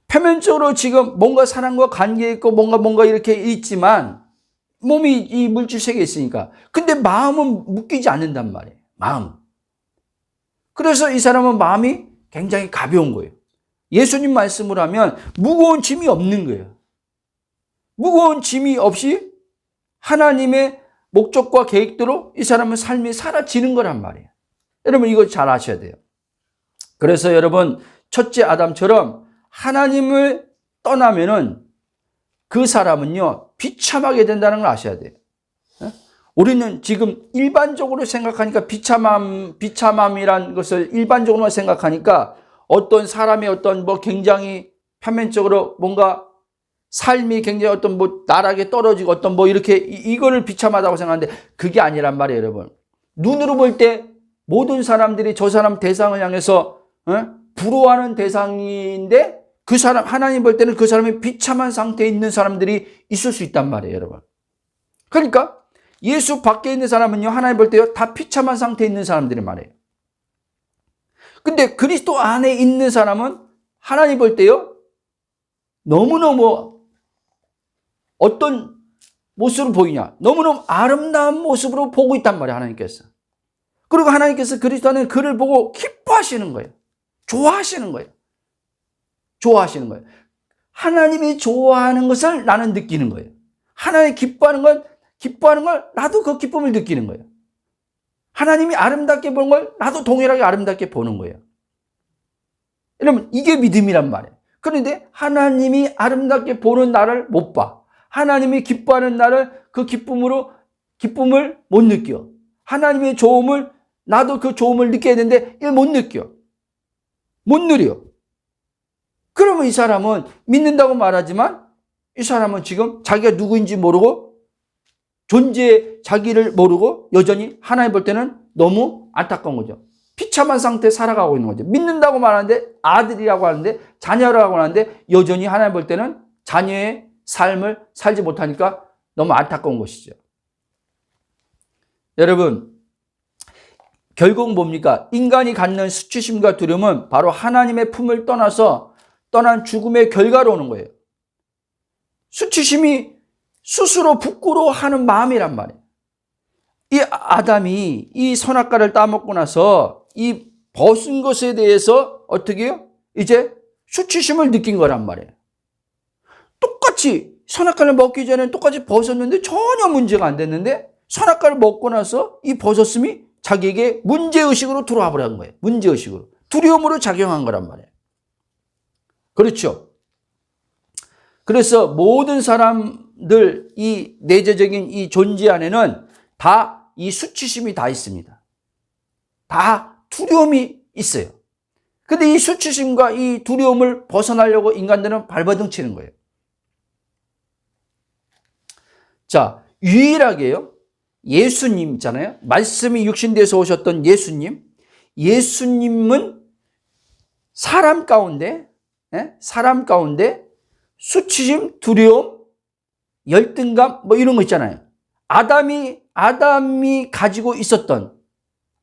Speaker 1: 표면적으로 지금 뭔가 사랑과 관계 있고 뭔가 이렇게 있지만 몸이 이 물질 세계에 있으니까. 근데 마음은 묶이지 않는단 말이에요. 마음. 그래서 이 사람은 마음이 굉장히 가벼운 거예요. 예수님 말씀으로 하면 무거운 짐이 없는 거예요. 무거운 짐이 없이 하나님의 목적과 계획대로 이 사람은 삶이 사라지는 거란 말이에요. 여러분 이거 잘 아셔야 돼요. 그래서 여러분 첫째 아담처럼 하나님을 떠나면은 그 사람은요 비참하게 된다는 걸 아셔야 돼요. 우리는 지금 일반적으로 생각하니까 비참함이란 것을 일반적으로만 생각하니까 어떤 사람의 어떤 굉장히 표면적으로 뭔가 삶이 굉장히 어떤 나락에 떨어지고 어떤 이렇게 이거를 비참하다고 생각하는데 그게 아니란 말이에요, 여러분. 눈으로 볼 때 모든 사람들이 저 사람 대상을 향해서 부러워하는 대상인데 그 사람, 하나님 볼 때는 그 사람이 비참한 상태에 있는 사람들이 있을 수 있단 말이에요, 여러분. 그러니까 예수 밖에 있는 사람은요, 하나님 볼 때요, 다 비참한 상태에 있는 사람들이 말이에요. 근데 그리스도 안에 있는 사람은 하나님 볼 때요, 너무너무 어떤 모습으로 보이냐? 너무너무 아름다운 모습으로 보고 있단 말이에요, 하나님께서. 그리고 하나님께서 그리스도 안에 그를 보고 기뻐하시는 거예요. 좋아하시는 거예요. 좋아하시는 거예요. 하나님이 좋아하는 것을 나는 느끼는 거예요. 하나님이 기뻐하는 걸 나도 그 기쁨을 느끼는 거예요. 하나님이 아름답게 보는 걸 나도 동일하게 아름답게 보는 거예요. 여러분, 이게 믿음이란 말이에요. 그런데 하나님이 아름답게 보는 나를 못 봐. 하나님이 기뻐하는 나를 그 기쁨을 못 느껴. 하나님의 좋음을 나도 그 좋음을 느껴야 되는데 이걸 못 느껴. 못 누려. 그러면 이 사람은 믿는다고 말하지만 이 사람은 지금 자기가 누구인지 모르고 자기를 모르고 여전히 하나님 볼 때는 너무 안타까운 거죠. 비참한 상태에 살아가고 있는 거죠. 믿는다고 말하는데 아들이라고 하는데 자녀라고 하는데 여전히 하나님 볼 때는 자녀의 삶을 살지 못하니까 너무 안타까운 것이죠. 여러분, 결국 뭡니까? 인간이 갖는 수치심과 두려움은 바로 하나님의 품을 떠난 죽음의 결과로 오는 거예요. 수치심이 스스로 부끄러워하는 마음이란 말이에요. 이 아담이 이 선악과를 따먹고 나서 이 벗은 것에 대해서 어떻게 해요? 이제 수치심을 느낀 거란 말이에요. 똑같이 선악과를 먹기 전에 똑같이 벗었는데 전혀 문제가 안 됐는데 선악과를 먹고 나서 이 벗었음이 자기에게 문제의식으로 들어와 버린 거예요. 문제의식으로. 두려움으로 작용한 거란 말이에요. 그렇죠. 그래서 모든 사람들 이 내재적인 이 존재 안에는 다 이 수치심이 다 있습니다. 다 두려움이 있어요. 근데 이 수치심과 이 두려움을 벗어나려고 인간들은 발버둥 치는 거예요. 자, 유일하게요. 예수님 있잖아요. 말씀이 육신돼서 오셨던 예수님은 사람 가운데 수치심, 두려움, 열등감 뭐 이런 거 있잖아요. 아담이 가지고 있었던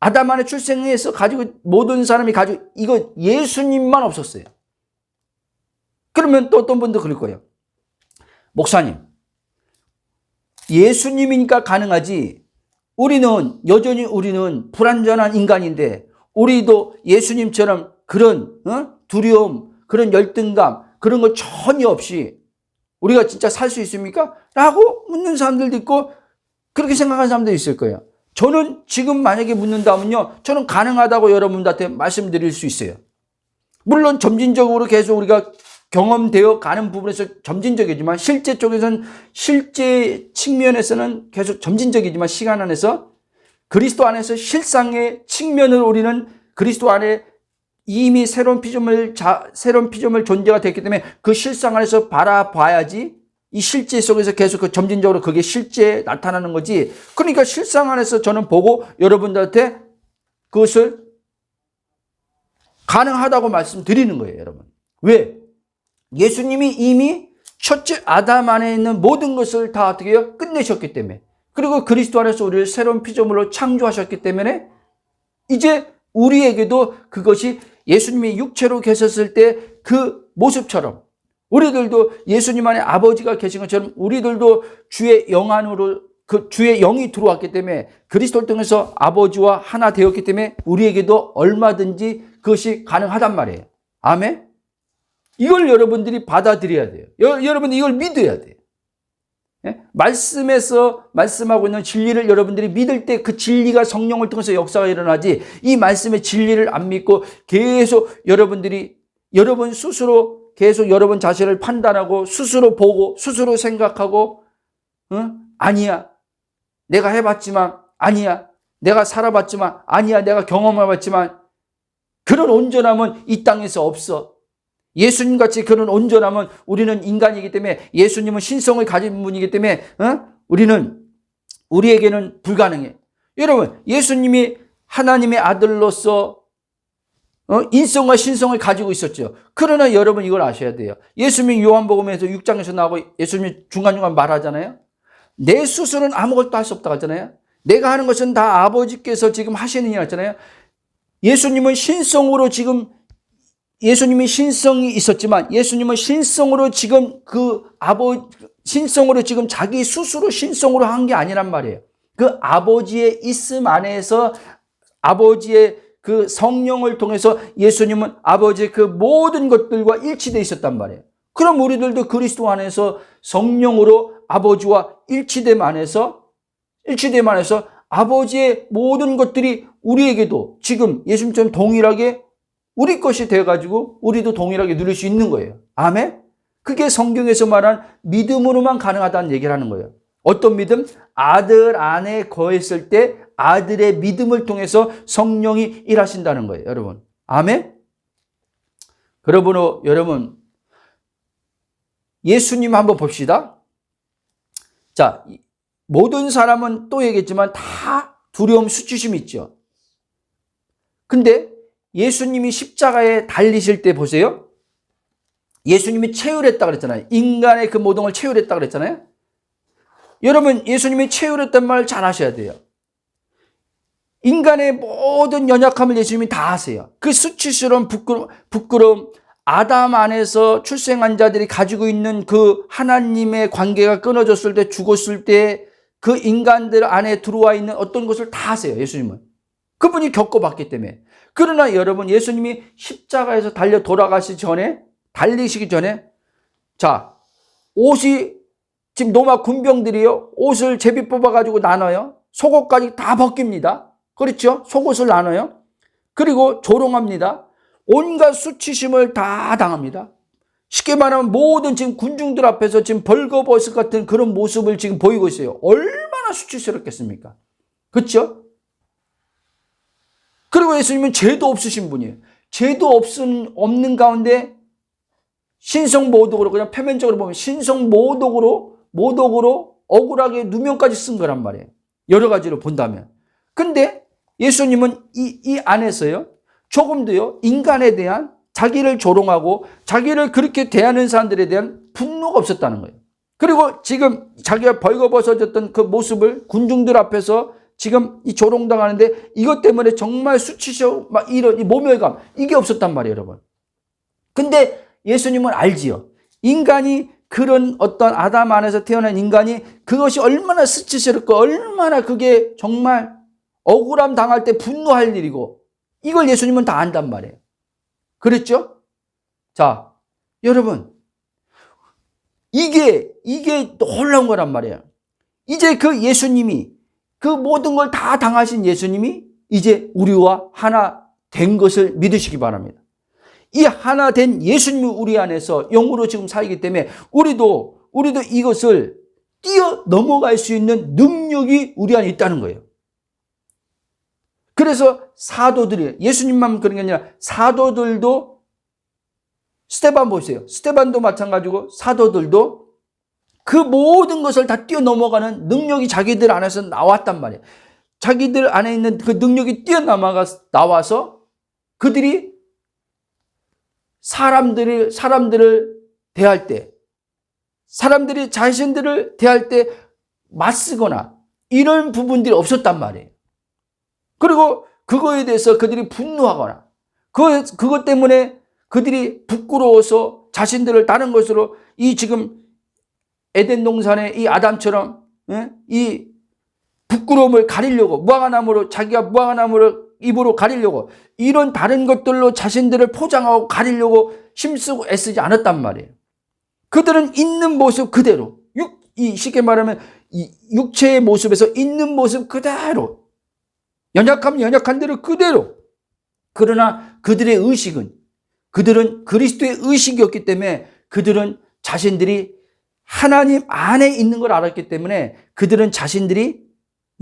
Speaker 1: 아담 안에 출생해서 가지고 모든 사람이 가지고 이거 예수님만 없었어요. 그러면 또 어떤 분도 그럴 거예요. 목사님, 예수님이니까 가능하지. 여전히 우리는 불완전한 인간인데 우리도 예수님처럼 그런 두려움, 그런 열등감 그런 거 전혀 없이 우리가 진짜 살 수 있습니까? 라고 묻는 사람들도 있고 그렇게 생각하는 사람도 있을 거예요. 저는 지금 만약에 묻는다면요. 저는 가능하다고 여러분들한테 말씀드릴 수 있어요. 물론 점진적으로 계속 우리가 경험되어 가는 부분에서 점진적이지만 실제 측면에서는 계속 점진적이지만 시간 안에서 그리스도 안에서 실상의 측면을 우리는 그리스도 안에 이미 새로운 피조물 존재가 됐기 때문에 그 실상 안에서 바라봐야지 이 실제 속에서 계속 그 점진적으로 그게 실제에 나타나는 거지. 그러니까 실상 안에서 저는 보고 여러분들한테 그것을 가능하다고 말씀드리는 거예요, 여러분. 왜? 예수님이 이미 첫째 아담 안에 있는 모든 것을 다 어떻게 해요? 끝내셨기 때문에. 그리고 그리스도 안에서 우리를 새로운 피조물로 창조하셨기 때문에 이제 우리에게도 그것이 예수님이 육체로 계셨을 때 그 모습처럼 우리들도 예수님 안에 아버지가 계신 것처럼 우리들도 주의 영 안으로 주의 영이 들어왔기 때문에 그리스도를 통해서 아버지와 하나 되었기 때문에 우리에게도 얼마든지 그것이 가능하단 말이에요. 아멘? 이걸 여러분들이 받아들여야 돼요. 여러분들이 이걸 믿어야 돼요. 예? 말씀에서 말씀하고 있는 진리를 여러분들이 믿을 때 그 진리가 성령을 통해서 역사가 일어나지 이 말씀의 진리를 안 믿고 계속 여러분 스스로 계속 여러분 자신을 판단하고 스스로 보고 스스로 생각하고 아니야 내가 해봤지만 아니야 내가 살아봤지만 아니야 내가 경험해봤지만 그런 온전함은 이 땅에서 없어. 예수님같이 그런 온전함은 우리는 인간이기 때문에 예수님은 신성을 가진 분이기 때문에 우리에게는 불가능해. 여러분 예수님이 하나님의 아들로서 인성과 신성을 가지고 있었죠. 그러나 여러분 이걸 아셔야 돼요. 예수님이 요한복음에서 6장에서 나오고 예수님이 중간중간 말하잖아요. 내 스스로는 아무것도 할 수 없다고 하잖아요. 내가 하는 것은 다 아버지께서 지금 하시느냐 했잖아요. 예수님이 신성이 있었지만 예수님은 신성으로 지금 신성으로 지금 자기 스스로 신성으로 한 게 아니란 말이에요. 그 아버지의 있음 안에서 아버지의 그 성령을 통해서 예수님은 아버지의 그 모든 것들과 일치되어 있었단 말이에요. 그럼 우리들도 그리스도 안에서 성령으로 아버지와 일치됨 안에서 아버지의 모든 것들이 우리에게도 지금 예수님처럼 동일하게 우리 것이 되어가지고 우리도 동일하게 누릴 수 있는 거예요. 아멘? 그게 성경에서 말한 믿음으로만 가능하다는 얘기를 하는 거예요. 어떤 믿음? 아들 안에 거했을 때 아들의 믿음을 통해서 성령이 일하신다는 거예요. 여러분. 아멘? 그러므로 여러분 예수님 한번 봅시다. 자, 모든 사람은 또 얘기했지만 다 두려움, 수치심이 있죠. 근데 예수님이 십자가에 달리실 때 보세요. 예수님이 체휼했다 그랬잖아요. 인간의 그 모동을 체휼했다 그랬잖아요. 여러분, 예수님이 체휼했단 말 잘 아셔야 돼요. 인간의 모든 연약함을 예수님이 다 아세요. 그 수치스러운 부끄러움, 아담 안에서 출생한 자들이 가지고 있는 그 하나님의 관계가 끊어졌을 때, 죽었을 때 그 인간들 안에 들어와 있는 어떤 것을 다 아세요. 예수님은. 그분이 겪어봤기 때문에. 그러나 여러분, 예수님이 십자가에서 달려 돌아가시기 전에, 달리시기 전에, 자, 옷이 지금 로마 군병들이요, 옷을 제비 뽑아가지고 나눠요. 속옷까지 다 벗깁니다. 그렇죠? 속옷을 나눠요. 그리고 조롱합니다. 온갖 수치심을 다 당합니다. 쉽게 말하면 모든 지금 군중들 앞에서 지금 벌거벗을 같은 그런 모습을 지금 보이고 있어요. 얼마나 수치스럽겠습니까? 그렇죠? 그리고 예수님은 죄도 없으신 분이에요. 죄도 없는 가운데 신성모독으로, 그냥 표면적으로 보면 신성모독으로 억울하게 누명까지 쓴 거란 말이에요. 여러 가지로 본다면. 근데 예수님은 이 안에서요, 조금도요, 인간에 대한 자기를 조롱하고 자기를 그렇게 대하는 사람들에 대한 분노가 없었다는 거예요. 그리고 지금 자기가 벌거벗어졌던 그 모습을 군중들 앞에서 지금 이 조롱당하는데 이것 때문에 정말 수치셔, 막 이런 이 모멸감, 이게 없었단 말이에요, 여러분. 근데 예수님은 알지요. 인간이 그런 어떤 아담 안에서 태어난 인간이 그것이 얼마나 수치스럽고 얼마나 그게 정말 억울함 당할 때 분노할 일이고 이걸 예수님은 다 안단 말이에요. 그랬죠? 자, 여러분, 이게 놀라운 거란 말이에요. 이제 그 예수님이, 그 모든 걸 다 당하신 예수님이 이제 우리와 하나 된 것을 믿으시기 바랍니다. 이 하나 된 예수님이 우리 안에서 영으로 지금 살기 때문에 우리도 이것을 뛰어 넘어갈 수 있는 능력이 우리 안에 있다는 거예요. 그래서 사도들이, 예수님만 그런 게 아니라 사도들도, 스데반 보세요. 스데반도 마찬가지고 사도들도 그 모든 것을 다 뛰어넘어가는 능력이 자기들 안에서 나왔단 말이에요. 자기들 안에 있는 그 능력이 나와서 그들이 사람들을 대할 때, 사람들이 자신들을 대할 때 맞서거나 이런 부분들이 없었단 말이에요. 그리고 그거에 대해서 그들이 분노하거나 그것 때문에 그들이 부끄러워서 자신들을 다른 것으로 이 지금 에덴 동산의 이 아담처럼 이 부끄러움을 가리려고 자기가 무화과나무를 입으로 가리려고 이런 다른 것들로 자신들을 포장하고 가리려고 힘쓰고 애쓰지 않았단 말이에요. 그들은 있는 모습 그대로, 쉽게 말하면 이 육체의 모습에서 있는 모습 그대로, 연약한 대로 그대로. 그러나 그들의 의식은, 그들은 그리스도의 의식이었기 때문에 그들은 자신들이 하나님 안에 있는 걸 알았기 때문에 그들은 자신들이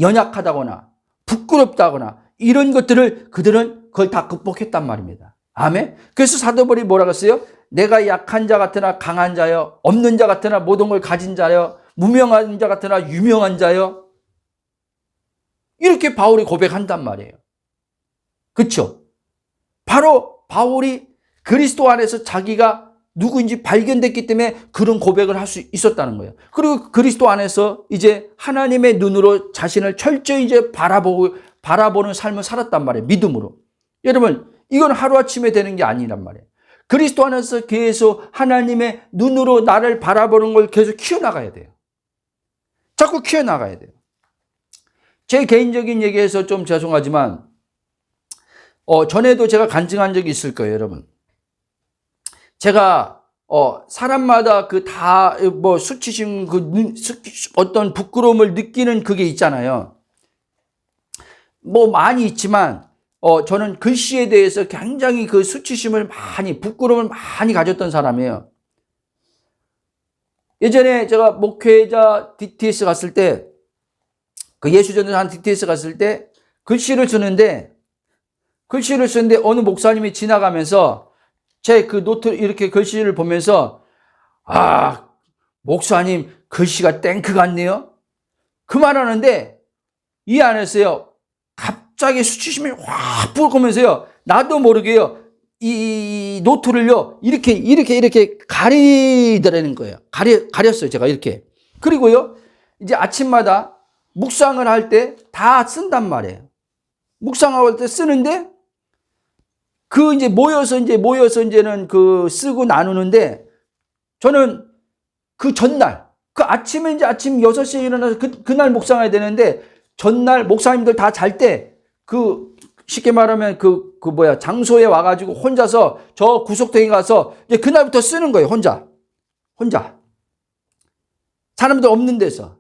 Speaker 1: 연약하다거나 부끄럽다거나 이런 것들을 그들은 그걸 다 극복했단 말입니다. 아멘. 그래서 사도 바울이 뭐라고 했어요? 내가 약한 자 같으나 강한 자여, 없는 자 같으나 모든 걸 가진 자여, 무명한 자 같으나 유명한 자여. 이렇게 바울이 고백한단 말이에요. 그렇죠? 바로 바울이 그리스도 안에서 자기가 누구인지 발견됐기 때문에 그런 고백을 할 수 있었다는 거예요. 그리고 그리스도 안에서 이제 하나님의 눈으로 자신을 철저히 이제 바라보는 삶을 살았단 말이에요. 믿음으로. 여러분, 이건 하루아침에 되는 게 아니란 말이에요. 그리스도 안에서 계속 하나님의 눈으로 나를 바라보는 걸 계속 키워나가야 돼요. 자꾸 키워나가야 돼요. 제 개인적인 얘기에서 좀 죄송하지만 전에도 제가 간증한 적이 있을 거예요, 여러분. 제가 사람마다 수치심, 어떤 부끄러움을 느끼는 그게 있잖아요. 뭐 많이 있지만 저는 글씨에 대해서 굉장히 그 수치심을 부끄러움을 많이 가졌던 사람이에요. 예전에 제가 목회자 DTS 갔을 때, 그 예수전도사 DTS 갔을 때 글씨를 쓰는데 어느 목사님이 지나가면서 제 그 노트 이렇게 글씨를 보면서, 아, 목사님 글씨가 땡크 같네요. 그 말하는데 이 안에서요, 갑자기 수치심이 확 불거면서요, 나도 모르게요, 이 노트를요, 이렇게 가리더라는 거예요. 가렸어요, 제가 이렇게. 그리고요, 이제 아침마다 묵상을 할 때 다 쓴단 말이에요. 묵상할 때 쓰는데, 이제 모여서 이제는 쓰고 나누는데, 저는 그 전날, 아침에 이제 아침 6시에 일어나서 그날 묵상해야 되는데, 전날 목사님들 다 잘 때, 쉽게 말하면 장소에 와가지고 혼자서 저 구석탱이 가서 이제 그날부터 쓰는 거예요, 혼자. 사람들 없는 데서.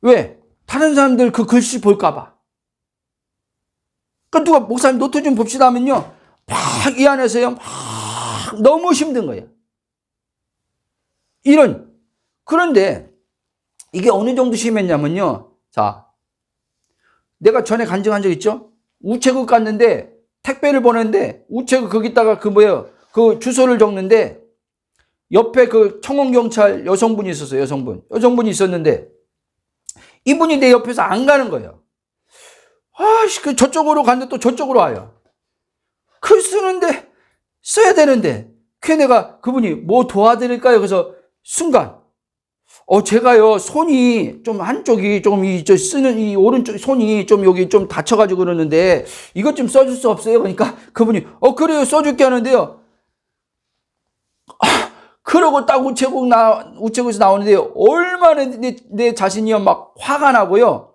Speaker 1: 왜? 다른 사람들 그 글씨 볼까봐. 누가 목사님 노트 좀 봅시다 하면요, 막 이 안에서요, 막 너무 힘든 거예요. 그런데 이게 어느 정도 심했냐면요, 자, 내가 전에 간증한 적 있죠? 우체국 갔는데 택배를 보냈는데 우체국 거기다가 그 주소를 적는데 옆에 그 청원경찰 여성분이 있었어요. 여성분이 있었는데 이분이 내 옆에서 안 가는 거예요. 저쪽으로 갔는데 또 저쪽으로 와요. 글 쓰는데 써야 되는데 내가 그분이 뭐 도와드릴까요? 그래서 순간 제가요, 손이 좀 한쪽이 쓰는 이 오른쪽 손이 좀 여기 좀 다쳐가지고 그러는데 이것 좀 써줄 수 없어요? 그러니까 그분이 그래요, 써줄게 하는데요. 그러고 딱 우체국에서 나오는데요, 얼마나 내 자신이요 막 화가 나고요,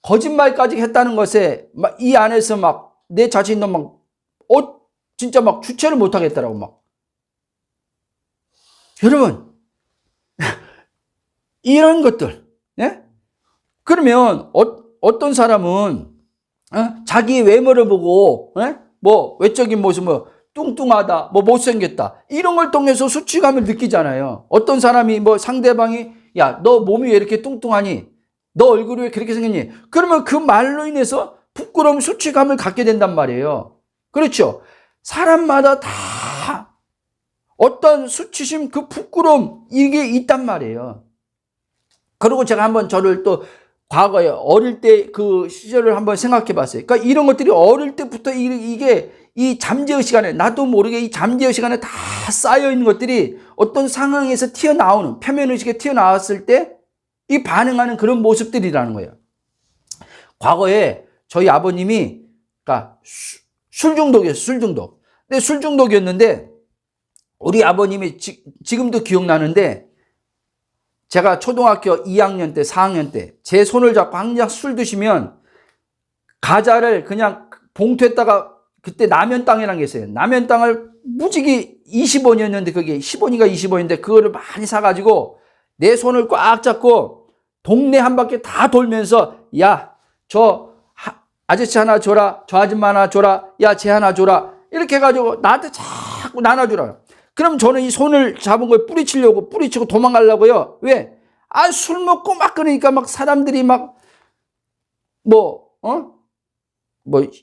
Speaker 1: 거짓말까지 했다는 것에 막 이 안에서 막 내 자신도 막 진짜 막 주체를 못 하겠더라고 막. 여러분, 이런 것들, 예? 그러면 어떤 사람은 자기 외모를 보고, 뭐 외적인 모습, 뚱뚱하다, 못생겼다, 이런 걸 통해서 수치감을 느끼잖아요. 어떤 사람이 상대방이, 야, 너 몸이 왜 이렇게 뚱뚱하니? 너 얼굴이 왜 그렇게 생겼니? 그러면 그 말로 인해서 부끄러움, 수치감을 갖게 된단 말이에요. 그렇죠? 사람마다 다 어떤 수치심, 그 부끄러움, 이게 있단 말이에요. 그리고 제가 한번 저를 또 과거에 어릴 때 그 시절을 한번 생각해 봤어요. 그러니까 이런 것들이 어릴 때부터 이게 이 잠재의 시간에, 나도 모르게 이 잠재의 시간에 다 쌓여 있는 것들이 어떤 상황에서 튀어나오는, 표면의식에 튀어나왔을 때 이 반응하는 그런 모습들이라는 거예요. 과거에 저희 아버님이, 그러니까 술 중독이었어요. 근데 술 중독이었는데 우리 아버님이 지금도 기억나는데, 제가 초등학교 2학년 때, 4학년 때 제 손을 잡고 항상 술 드시면 과자를 그냥 봉투에다가, 그때 남현땅이라는 게 있어요. 남현땅을 무지개 20원이었는데 그게 10원인가 20원인데 그거를 많이 사가지고 내 손을 꽉 잡고 동네 한 바퀴 다 돌면서, 야, 저 아저씨 하나 줘라, 저 아줌마 하나 줘라, 야, 쟤 하나 줘라, 이렇게 해가지고 나한테 자꾸 나눠주라. 그럼 저는 이 손을 잡은 걸 뿌리치고 도망가려고요. 왜? 술 먹고 막 그러니까 막 사람들이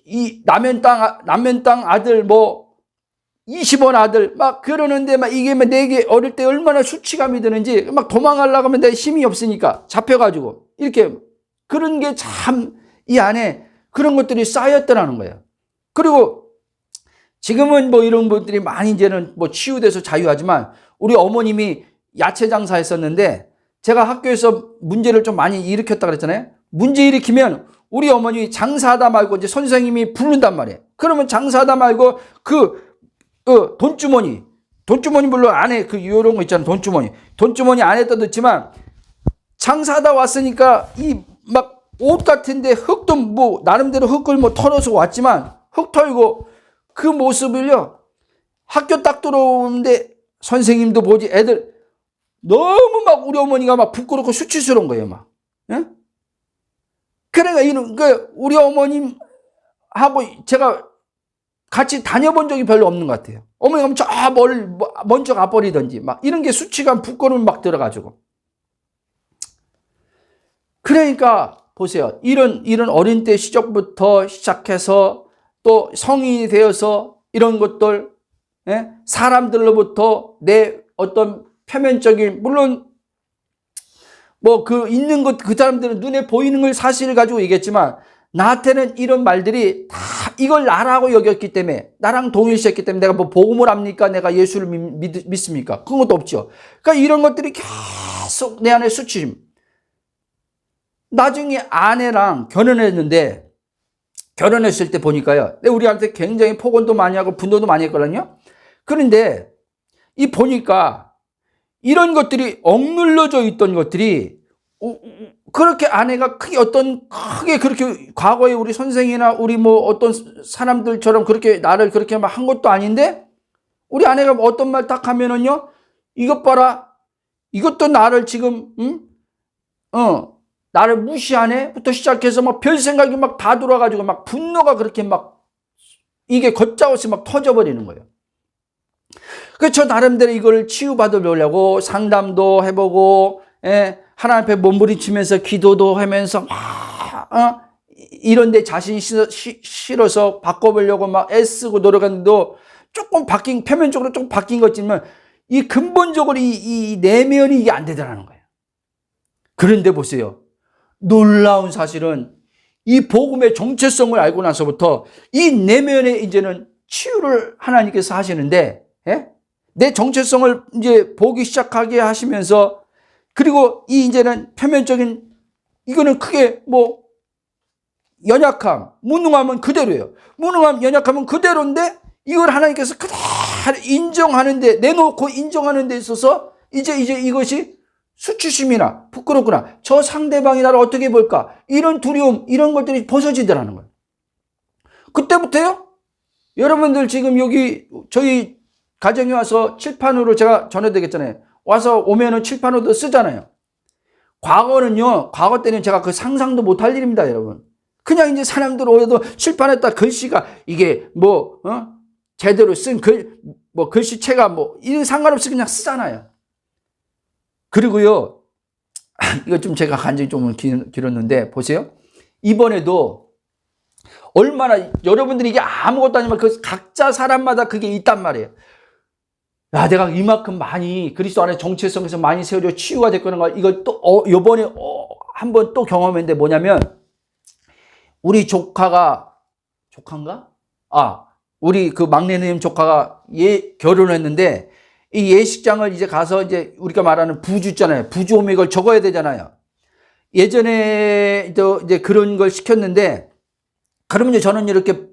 Speaker 1: 이 남현땅 아들 20원 아들 막 그러는데 이게 내게 어릴 때 얼마나 수치감이 드는지, 막 도망가려고 하면 내 힘이 없으니까 잡혀가지고 이렇게, 그런 게 참 이 안에 그런 것들이 쌓였더라는 거예요. 그리고 지금은 이런 분들이 많이 이제는 치유돼서 자유하지만, 우리 어머님이 야채 장사했었는데 제가 학교에서 문제를 좀 많이 일으켰다 그랬잖아요. 문제 일으키면 우리 어머님이 장사하다 말고 이제 선생님이 부른단 말이에요. 그러면 장사하다 말고 돈주머니 물론 안에 요런 거 있잖아요. 돈주머니 안에 떠 넣지만, 장사하다 왔으니까 옷 같은데 흙도 뭐 나름대로 흙을 뭐 털어서 왔지만 흙 털고 그 모습을요, 학교 딱 들어오는데 선생님도 보지 애들 너무 막 우리 어머니가 막 부끄럽고 수치스러운 거예요, 막. 예? 그러니까 우리 어머님하고 제가 같이 다녀본 적이 별로 없는 것 같아요. 어머니가 저 먼저 가버리든지 막 이런 게 수치감, 부끄러움 막 들어가지고. 그러니까 보세요. 이런 어린 때 시절부터 시작해서 또 성인이 되어서 이런 것들, 예? 사람들로부터 내 어떤 표면적인, 물론 뭐 있는 것, 그 사람들은 눈에 보이는 걸 사실을 가지고 얘기했지만 나한테는 이런 말들이 다 이걸 나라고 여겼기 때문에, 나랑 동일시했기 때문에 내가 뭐 복음을 합니까? 내가 예수를 믿습니까? 그런 것도 없죠. 그러니까 이런 것들이 계속 내 안에 수치심. 나중에 아내랑 결혼했을 때 보니까요, 우리한테 굉장히 폭언도 많이 하고 분노도 많이 했거든요. 그런데 보니까 이런 것들이 억눌러져 있던 것들이 그렇게 아내가 크게 그렇게 과거에 우리 선생이나 우리 뭐 어떤 사람들처럼 그렇게 나를 그렇게 막 한 것도 아닌데, 우리 아내가 어떤 말 딱 하면은요, 이것 봐라, 이것도 나를 지금 나를 무시하네 부터 시작해서 막 별 생각이 막 다 돌아가지고 막 분노가 그렇게 막 이게 걷잡없이 막 터져버리는 거예요. 그래서 저 나름대로 이걸 치유받으려고 상담도 해보고, 하나님 앞에 몸부림치면서 기도도 하면서 막 이런 데 자신이 싫어서 바꿔보려고 막 애쓰고 노력했는데도 조금 표면적으로 조금 바뀐 것 같지만 이 근본적으로 이 내면이 이게 안 되더라는 거예요. 그런데 보세요. 놀라운 사실은 이 복음의 정체성을 알고 나서부터 이 내면에 이제는 치유를 하나님께서 하시는데, 내 정체성을 이제 보기 시작하게 하시면서, 그리고 이제는 표면적인 이거는 크게 뭐 연약함, 무능함은 그대로예요. 무능함, 연약함은 그대로인데 이걸 하나님께서 그대로 인정하는데, 내놓고 인정하는 데 있어서 이제 이것이 수치심이나 부끄럽구나, 저 상대방이 나를 어떻게 볼까, 이런 두려움, 이런 것들이 벗어지더라는 거예요. 그때부터요, 여러분들 지금 여기 저희 가정에 와서 칠판으로 제가 전해드리겠잖아요. 와서 오면은 칠판으로도 쓰잖아요. 과거 때는 제가 그 상상도 못할 일입니다, 여러분. 그냥 이제 사람들 오해도 칠판에다 글씨가 이게 제대로 쓴 글씨체가 이런 상관없이 그냥 쓰잖아요. 그리고요, 이거 좀 제가 간증이 좀 길었는데, 보세요. 이번에도 얼마나 여러분들이 이게 아무것도 아니면 그 각자 사람마다 그게 있단 말이에요. 야, 내가 이만큼 많이 그리스도 안에 정체성에서 많이 세워져 치유가 됐거나, 이걸 또 요번에 한번 또 경험했는데 뭐냐면, 우리 조카인가? 우리 그 막내님 조카가 결혼했는데, 이 예식장을 이제 가서 이제 우리가 말하는 부주 있잖아요. 부주 오면 이걸 적어야 되잖아요. 예전에 이제 그런 걸 시켰는데, 그러면 저는 이렇게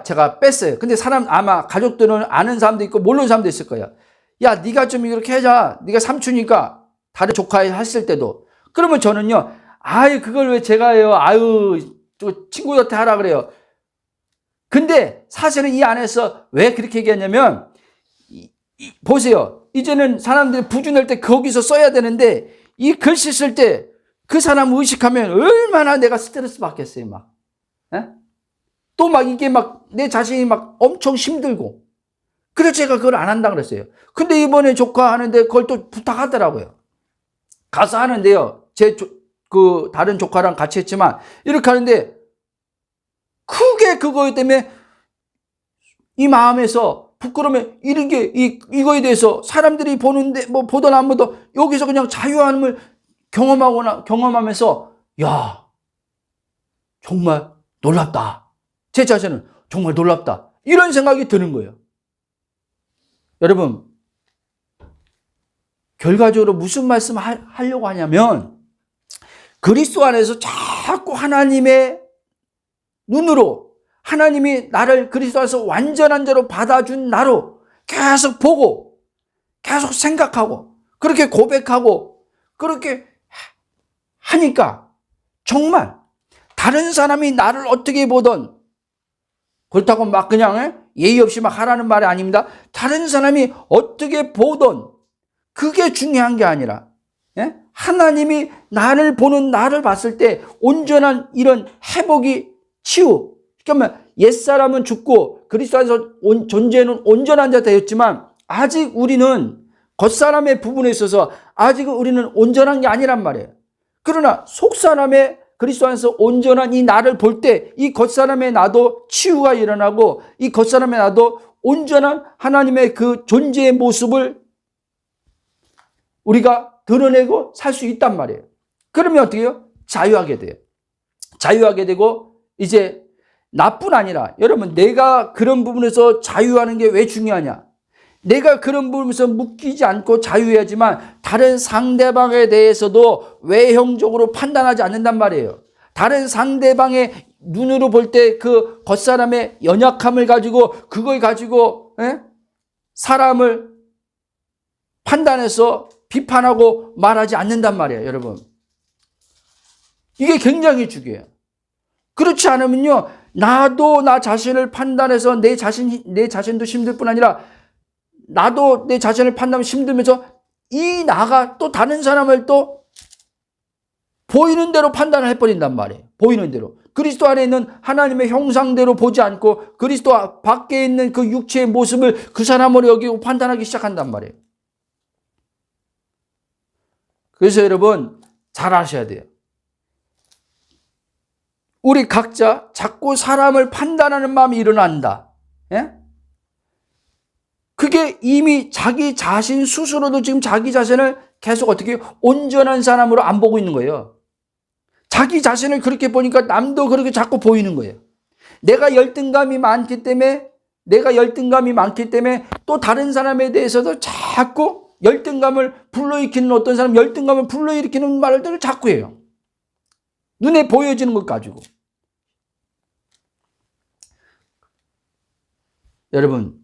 Speaker 1: 제가 뺐어요. 근데 아마 가족들은 아는 사람도 있고 모르는 사람도 있을 거예요. 야, 네가 좀 이렇게 하자. 네가 삼촌이니까, 다른 조카 했을 때도. 그러면 저는요, 그걸 왜 제가 해요? 저 친구한테 하라 그래요. 근데 사실은 이 안에서 왜 그렇게 얘기하냐면, 보세요. 이제는 사람들이 부주 낼 때 거기서 써야 되는데, 이 글씨 쓸 때 그 사람 의식하면 얼마나 내가 스트레스 받겠어요, 막. 또 이게 내 자신이 엄청 힘들고. 그래서 제가 그걸 안 한다 그랬어요. 근데 이번에 조카 하는데 그걸 또 부탁하더라고요. 가서 하는데요, 다른 조카랑 같이 했지만, 이렇게 하는데, 크게 그거 때문에 이 마음에서 부끄러움에 이런 게, 이거에 대해서 사람들이 보는데, 보던 안 보던, 여기서 그냥 자유함을 경험하면서, 야, 정말 놀랍다. 제 자신은 정말 놀랍다. 이런 생각이 드는 거예요. 여러분, 결과적으로 무슨 말씀 하려고 하냐면, 그리스도 안에서 자꾸 하나님의 눈으로, 하나님이 나를 그리스도 안에서 완전한 자로 받아준 나로 계속 보고, 계속 생각하고, 그렇게 고백하고, 그렇게 하니까 정말 다른 사람이 나를 어떻게 보던, 그렇다고 막 그냥 예의 없이 막 하라는 말이 아닙니다. 다른 사람이 어떻게 보던 그게 중요한 게 아니라 하나님이 나를 보는, 나를 봤을 때 온전한 이런 회복이, 치유. 그러니까 옛사람은 죽고 그리스도 안에서 존재는 온전한 자 되었지만 아직 우리는 겉사람의 부분에 있어서 아직은 우리는 온전한 게 아니란 말이에요. 그러나 속사람의 그리스도 안에서 온전한 이 나를 볼 때 이 겉사람의 나도 치유가 일어나고 이 겉사람의 나도 온전한 하나님의 그 존재의 모습을 우리가 드러내고 살 수 있단 말이에요. 그러면 어떻게 해요? 자유하게 돼요. 자유하게 되고 이제 나뿐 아니라, 여러분, 내가 그런 부분에서 자유하는 게 왜 중요하냐? 내가 그런 부분에서 묶이지 않고 자유해야지만 다른 상대방에 대해서도 외형적으로 판단하지 않는단 말이에요. 다른 상대방의 눈으로 볼 때 그 겉사람의 연약함을 가지고 그걸 가지고 사람을 판단해서 비판하고 말하지 않는단 말이에요, 여러분. 이게 굉장히 중요해요. 그렇지 않으면요, 나도 나 자신을 판단해서 내 자신도 힘들 뿐 아니라 나도 내 자신을 판단하면 힘들면서 이 나가 또 다른 사람을 또 보이는 대로 판단을 해버린단 말이에요. 보이는 대로. 그리스도 안에 있는 하나님의 형상대로 보지 않고 그리스도 밖에 있는 그 육체의 모습을 그 사람으로 여기고 판단하기 시작한단 말이에요. 그래서 여러분 잘 아셔야 돼요. 우리 각자 자꾸 사람을 판단하는 마음이 일어난다. 그게 이미 자기 자신 스스로도 지금 자기 자신을 계속 어떻게 온전한 사람으로 안 보고 있는 거예요. 자기 자신을 그렇게 보니까 남도 그렇게 자꾸 보이는 거예요. 내가 열등감이 많기 때문에 또 다른 사람에 대해서도 자꾸 열등감을 불러일으키는, 어떤 사람 열등감을 불러일으키는 말들을 자꾸 해요. 눈에 보여지는 것 가지고. 여러분,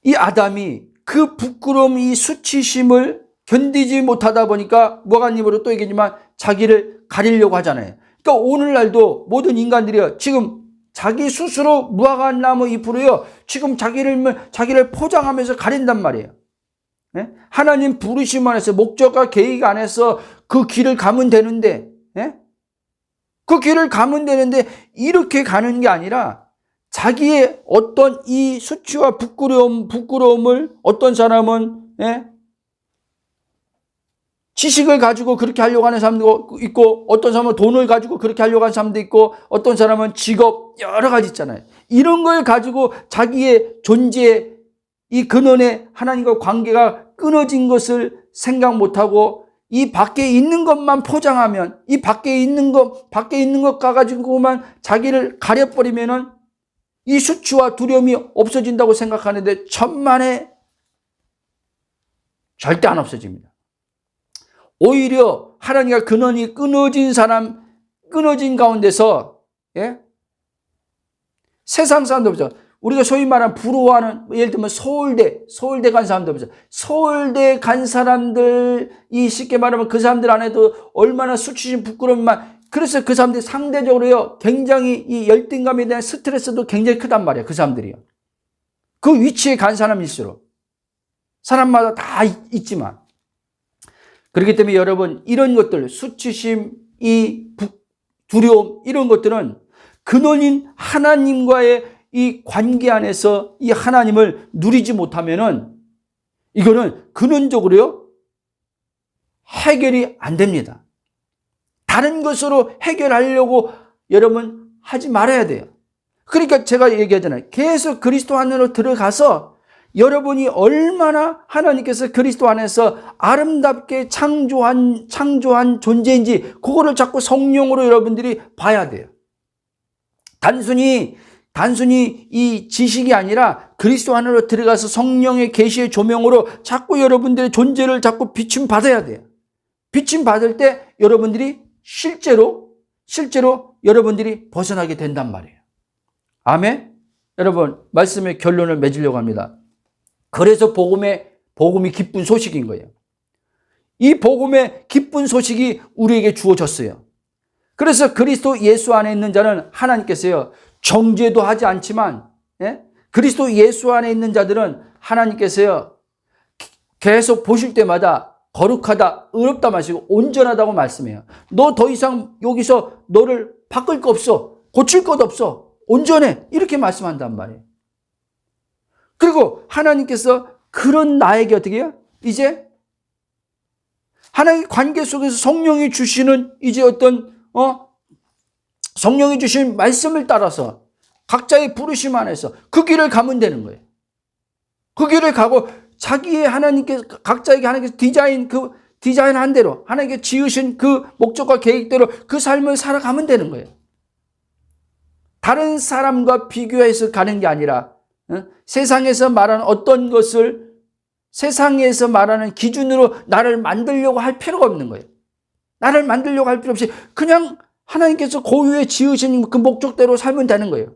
Speaker 1: 이 아담이 그 부끄러움, 이 수치심을 견디지 못하다 보니까 무화과잎으로 또 얘기했지만 자기를 가리려고 하잖아요. 그러니까 오늘날도 모든 인간들이요, 지금 자기 스스로 무화과나무 잎으로요, 지금 자기를 포장하면서 가린단 말이에요. 하나님 부르심 안에서, 목적과 계획 안에서 그 길을 가면 되는데, 그 길을 가면 되는데 이렇게 가는 게 아니라 자기의 어떤 이 수치와 부끄러움을 어떤 사람은 지식을 가지고 그렇게 하려고 하는 사람도 있고, 어떤 사람은 돈을 가지고 그렇게 하려고 하는 사람도 있고, 어떤 사람은 직업, 여러 가지 있잖아요. 이런 걸 가지고 자기의 존재, 이 근원의 하나님과 관계가 끊어진 것을 생각 못하고 이 밖에 있는 것만 포장하면, 이 밖에 있는 것 가지고만 자기를 가려버리면은 이 수치와 두려움이 없어진다고 생각하는데 천만에 절대 안 없어집니다. 오히려 하나님과 근원이 끊어진 가운데서 세상 사람들 보죠. 우리가 소위 말하는 부러워하는, 예를 들면 서울대 간 사람들 보죠. 서울대 간 사람들이 쉽게 말하면 그 사람들 안에도 얼마나 수치심, 부끄러움만, 그래서 그 사람들이 상대적으로요, 굉장히 이 열등감에 대한 스트레스도 굉장히 크단 말이에요. 그 사람들이요. 그 위치에 간 사람일수록. 사람마다 다 있지만. 그렇기 때문에 여러분, 이런 것들, 수치심, 두려움, 이런 것들은 근원인 하나님과의 이 관계 안에서 이 하나님을 누리지 못하면은 이거는 근원적으로요, 해결이 안 됩니다. 다른 것으로 해결하려고 여러분 하지 말아야 돼요. 그러니까 제가 얘기하잖아요. 계속 그리스도 안으로 들어가서 여러분이 얼마나 하나님께서 그리스도 안에서 아름답게 창조한 존재인지 그거를 자꾸 성령으로 여러분들이 봐야 돼요. 단순히 이 지식이 아니라 그리스도 안으로 들어가서 성령의 계시의 조명으로 자꾸 여러분들의 존재를 자꾸 비춤 받아야 돼요. 비춤 받을 때 여러분들이 실제로 여러분들이 벗어나게 된단 말이에요. 아멘? 여러분, 말씀의 결론을 맺으려고 합니다. 그래서 복음이 기쁜 소식인 거예요. 이 복음의 기쁜 소식이 우리에게 주어졌어요. 그래서 그리스도 예수 안에 있는 자는 하나님께서요, 정죄도 하지 않지만, 예? 그리스도 예수 안에 있는 자들은 하나님께서요, 계속 보실 때마다 거룩하다, 의롭다 마시고 온전하다고 말씀해요. 너 더 이상 여기서 너를 바꿀 거 없어. 고칠 것 없어. 온전해. 이렇게 말씀한단 말이에요. 그리고 하나님께서 그런 나에게 어떻게 해요? 이제 하나님의 관계 속에서 성령이 주시는 이제 어떤 성령이 주신 말씀을 따라서 각자의 부르심 안에서 그 길을 가면 되는 거예요. 그 길을 가고 자기의 하나님께 각자에게 하나님께서 디자인한 대로 하나님께 지으신 그 목적과 계획대로 그 삶을 살아가면 되는 거예요. 다른 사람과 비교해서 가는 게 아니라 세상에서 말하는 어떤 것을 세상에서 말하는 기준으로 나를 만들려고 할 필요가 없는 거예요. 나를 만들려고 할 필요 없이 그냥 하나님께서 고유에 지으신 그 목적대로 살면 되는 거예요.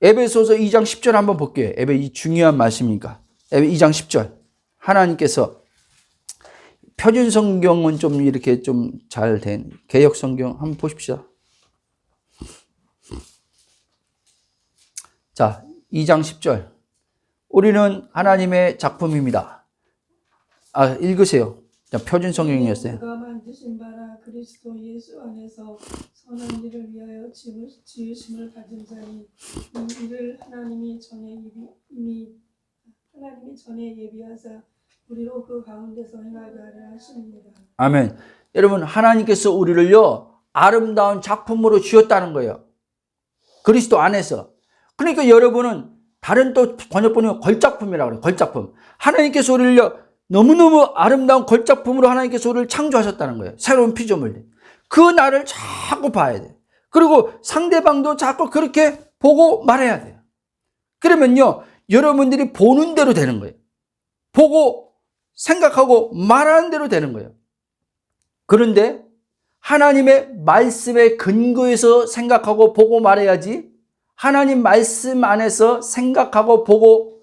Speaker 1: 에베소서 2장 10절 한번 볼게요. 이 중요한 말씀이니까. 2장 10절. 하나님께서 표준 성경은 좀 이렇게 좀 잘 된 개역 성경 한번 보십시오. 자, 2장 10절. 우리는 하나님의 작품입니다. 읽으세요. 자, 표준 성경이었어요.
Speaker 2: 그가 만드신 바라 그리스도 예수 안에서 선한 일을 위하여 지으심을 가진 자니 이 일을 하나님이 전에 예비하사 우리로 그 가운데서 행하게 하려 하십니다.
Speaker 1: 아멘. 여러분, 하나님께서 우리를요 아름다운 작품으로 지었다는 거예요. 그리스도 안에서. 그러니까 여러분은 다른 또 번역본이 걸작품이라고 그래요. 걸작품. 하나님께서 우리를요 너무너무 아름다운 걸작품으로 하나님께서 우리를 창조하셨다는 거예요. 새로운 피조물들. 그 나를 자꾸 봐야 돼요. 그리고 상대방도 자꾸 그렇게 보고 말해야 돼요. 그러면요 여러분들이 보는 대로 되는 거예요. 보고 생각하고 말하는 대로 되는 거예요. 그런데 하나님의 말씀에 근거해서 생각하고 보고 말해야지, 하나님 말씀 안에서 생각하고 보고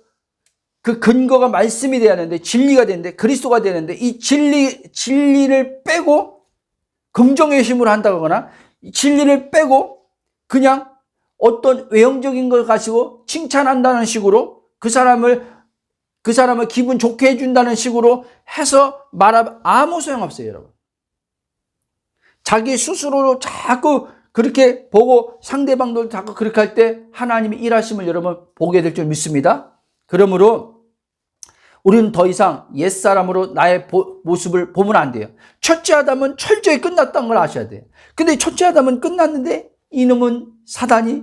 Speaker 1: 그 근거가 말씀이 돼야 되는데, 진리가 되는데, 그리스도가 되는데, 이 진리를 빼고 긍정의 힘으로 한다거나 진리를 빼고 그냥 어떤 외형적인 걸 가지고 칭찬한다는 식으로 그 사람을 기분 좋게 해준다는 식으로 해서 말하면 아무 소용없어요, 여러분. 자기 스스로로 자꾸 그렇게 보고 상대방도 자꾸 그렇게 할 때 하나님의 일하심을 여러분 보게 될 줄 믿습니다. 그러므로 우리는 더 이상 옛사람으로 나의 모습을 보면 안 돼요. 첫째 아담은 철저히 끝났다는 걸 아셔야 돼요. 근데 첫째 아담은 끝났는데 이놈은 사단이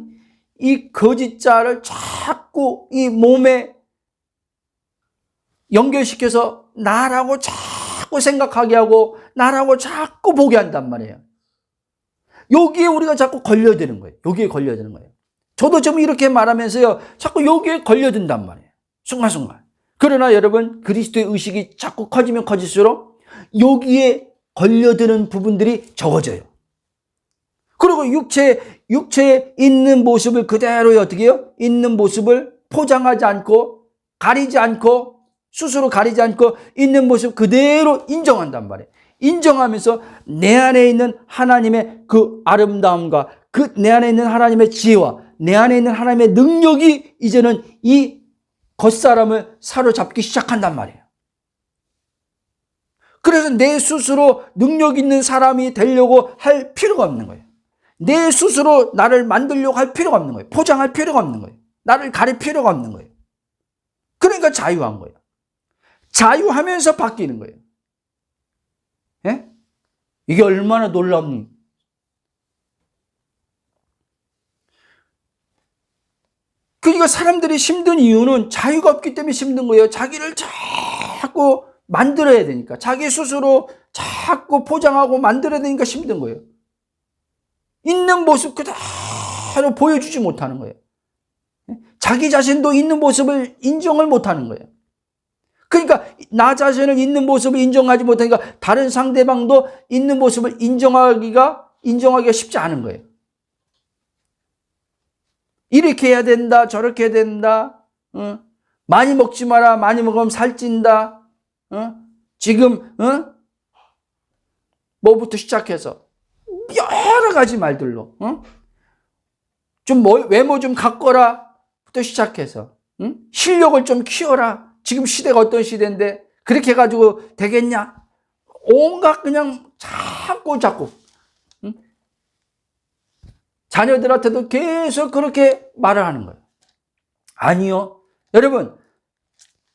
Speaker 1: 이 거짓자를 자꾸 이 몸에 연결시켜서 나라고 자꾸 생각하게 하고 나라고 자꾸 보게 한단 말이에요. 여기에 우리가 자꾸 걸려드는 거예요. 여기에 걸려드는 거예요. 저도 좀 이렇게 말하면서요 자꾸 여기에 걸려든단 말이에요. 순간순간. 그러나 여러분, 그리스도의 의식이 자꾸 커지면 커질수록 여기에 걸려드는 부분들이 적어져요. 그리고 육체에 있는 모습을 그대로 어떻게 해요? 있는 모습을 포장하지 않고 가리지 않고 스스로 가리지 않고 있는 모습 그대로 인정한단 말이에요. 인정하면서 내 안에 있는 하나님의 그 아름다움과 그 내 안에 있는 하나님의 지혜와 내 안에 있는 하나님의 능력이 이제는 이 겉사람을 사로잡기 시작한단 말이에요. 그래서 내 스스로 능력 있는 사람이 되려고 할 필요가 없는 거예요. 내 스스로 나를 만들려고 할 필요가 없는 거예요. 포장할 필요가 없는 거예요. 나를 가릴 필요가 없는 거예요. 그러니까 자유한 거예요. 자유하면서 바뀌는 거예요. 예? 이게 얼마나 놀랍니? 그러니까 사람들이 힘든 이유는 자유가 없기 때문에 힘든 거예요. 자기를 자꾸 만들어야 되니까. 자기 스스로 자꾸 포장하고 만들어야 되니까 힘든 거예요. 있는 모습 그대로 보여주지 못하는 거예요. 자기 자신도 있는 모습을 인정을 못하는 거예요. 그러니까 나 자신을 있는 모습을 인정하지 못하니까 다른 상대방도 있는 모습을 인정하기가 쉽지 않은 거예요. 이렇게 해야 된다, 저렇게 해야 된다, 많이 먹지 마라, 많이 먹으면 살찐다, 지금 뭐부터 시작해서 여러 가지 말들로 좀 외모 좀 갖거라부터 시작해서 실력을 좀 키워라. 지금 시대가 어떤 시대인데 그렇게 해가지고 되겠냐? 온갖 그냥 자꾸 자녀들한테도 계속 그렇게 말을 하는 거예요. 아니요. 여러분,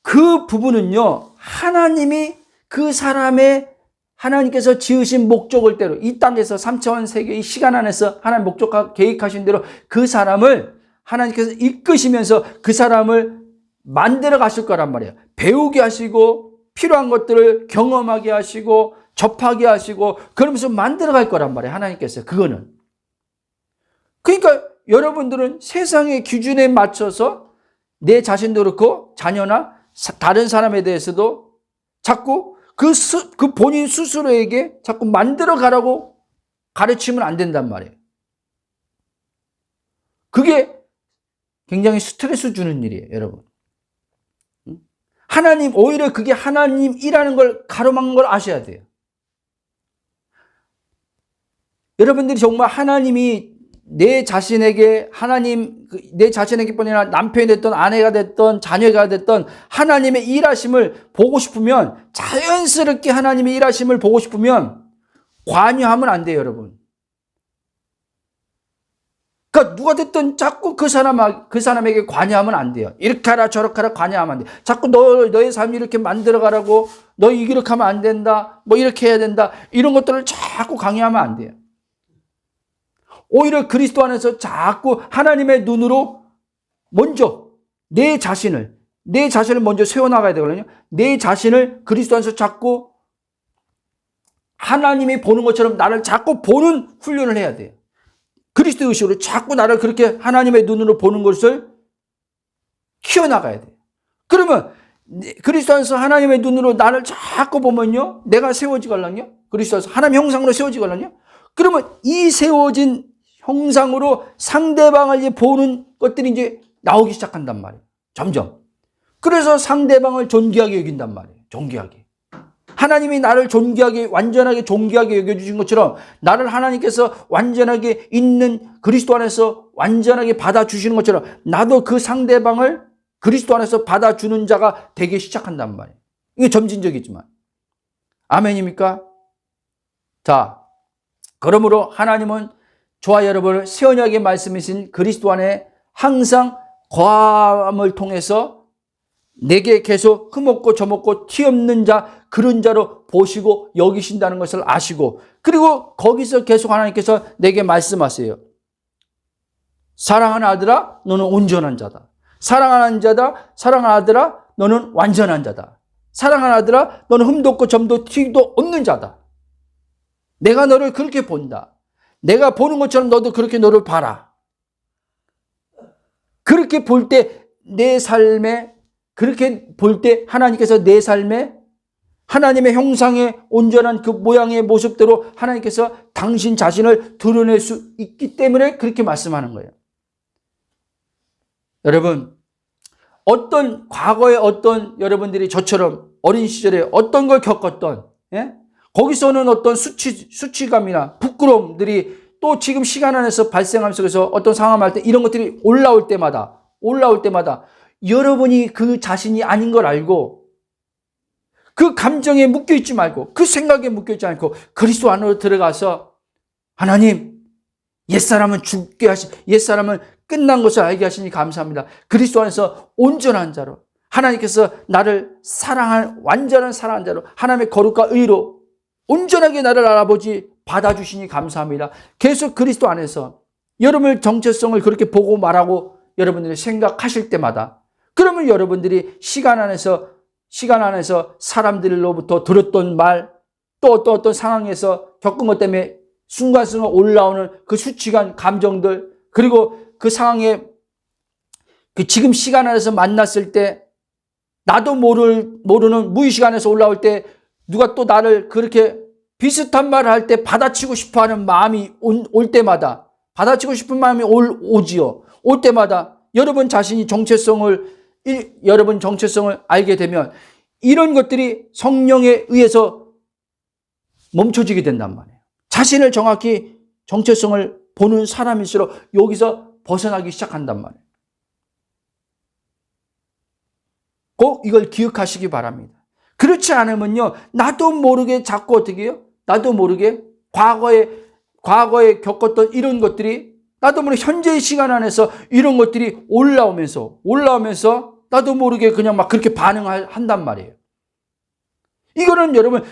Speaker 1: 그 부분은요, 하나님이 그 사람의 하나님께서 지으신 목적을 대로 이 땅에서 3차원 세계의 시간 안에서 하나님 목적 계획하신 대로 그 사람을 하나님께서 이끄시면서 그 사람을 만들어 가실 거란 말이에요. 배우게 하시고 필요한 것들을 경험하게 하시고 접하게 하시고 그러면서 만들어 갈 거란 말이에요. 하나님께서 그거는. 그러니까 여러분들은 세상의 기준에 맞춰서 내 자신도 그렇고 자녀나 다른 사람에 대해서도 자꾸 그 본인 스스로에게 자꾸 만들어 가라고 가르치면 안 된단 말이에요. 그게 굉장히 스트레스 주는 일이에요, 여러분. 하나님, 오히려 그게 하나님이라는 걸 가로막는 걸 아셔야 돼요. 여러분들이 정말 하나님이 내 자신에게 뿐 아니라 남편이 됐든 아내가 됐든 자녀가 됐든 하나님의 일하심을 보고 싶으면 자연스럽게 하나님의 일하심을 보고 싶으면 관여하면 안 돼요, 여러분. 그러니까 누가 됐든 자꾸 그 사람에게 관여하면 안 돼요. 이렇게 하라 저렇게 하라 관여하면 안 돼. 자꾸 너의 삶을 이렇게 만들어 가라고 너 이렇게 하면 안 된다. 뭐 이렇게 해야 된다. 이런 것들을 자꾸 강요하면 안 돼요. 오히려 그리스도 안에서 자꾸 하나님의 눈으로 먼저 내 자신을 먼저 세워나가야 되거든요. 내 자신을 그리스도 안에서 자꾸 하나님이 보는 것처럼 나를 자꾸 보는 훈련을 해야 돼요. 그리스도 의식으로 자꾸 나를 그렇게 하나님의 눈으로 보는 것을 키워나가야 돼요. 그러면 그리스도 안에서 하나님의 눈으로 나를 자꾸 보면요. 내가 세워지걸랑요. 그리스도 안에서 하나님 형상으로 세워지걸랑요. 그러면 이 세워진 형상으로 상대방을 이제 보는 것들이 이제 나오기 시작한단 말이에요. 점점. 그래서 상대방을 존귀하게 여긴단 말이에요. 존귀하게. 하나님이 나를 존귀하게, 완전하게 존귀하게 여겨주신 것처럼 나를 하나님께서 완전하게 있는 그리스도 안에서 완전하게 받아주시는 것처럼 나도 그 상대방을 그리스도 안에서 받아주는 자가 되기 시작한단 말이에요. 이게 점진적이지만. 아멘입니까? 자, 그러므로 하나님은 저와 여러분을 새 언약의 말씀이신 그리스도 안에 항상 거함을 통해서 내게 계속 흠없고 점없고 티 없는 자, 그런 자로 보시고 여기신다는 것을 아시고, 그리고 거기서 계속 하나님께서 내게 말씀하세요. 사랑하는 아들아, 너는 온전한 자다. 사랑하는 아들아, 너는 완전한 자다. 사랑하는 아들아, 너는 흠도 없고 점도 티도 없는 자다. 내가 너를 그렇게 본다. 내가 보는 것처럼 너도 그렇게 너를 봐라. 그렇게 볼 때 내 삶에, 그렇게 볼 때 하나님께서 내 삶에 하나님의 형상의 온전한 그 모양의 모습대로 하나님께서 당신 자신을 드러낼 수 있기 때문에 그렇게 말씀하는 거예요. 여러분, 과거에 어떤 여러분들이 저처럼 어린 시절에 어떤 걸 겪었던, 거기서는 어떤 수치감이나 부끄러움들이 또 지금 시간 안에서 발생하면서 그래서 어떤 상황을 할 때 이런 것들이 올라올 때마다 여러분이 그 자신이 아닌 걸 알고 그 감정에 묶여있지 말고 그 생각에 묶여있지 않고 그리스도 안으로 들어가서 하나님, 옛사람은 옛사람은 끝난 것을 알게 하시니 감사합니다. 그리스도 안에서 온전한 자로 하나님께서 나를 완전한 사랑한 자로 하나님의 거룩과 의로 온전하게 나를 알아보지 받아주시니 감사합니다. 계속 그리스도 안에서 여러분의 정체성을 그렇게 보고 말하고 여러분들이 생각하실 때마다, 그러면 여러분들이 시간 안에서 사람들로부터 들었던 말, 또 어떤 상황에서 겪은 것 때문에 순간순간 올라오는 그 수치감, 감정들, 그리고 그 상황에 지금 시간 안에서 만났을 때 나도 모르는 무의식 안에서 올라올 때 누가 또 나를 그렇게 비슷한 말을 할 때 받아치고 싶어 하는 마음이 올 때마다, 받아치고 싶은 마음이 오지요. 올 때마다 여러분 정체성을 알게 되면 이런 것들이 성령에 의해서 멈춰지게 된단 말이에요. 자신을 정확히 정체성을 보는 사람일수록 여기서 벗어나기 시작한단 말이에요. 꼭 이걸 기억하시기 바랍니다. 그렇지 않으면요, 나도 모르게 자꾸 어떻게 해요? 나도 모르게 과거에 겪었던 이런 것들이 나도 모르게 현재의 시간 안에서 이런 것들이 올라오면서 나도 모르게 그냥 막 그렇게 반응한단 말이에요. 이거는 여러분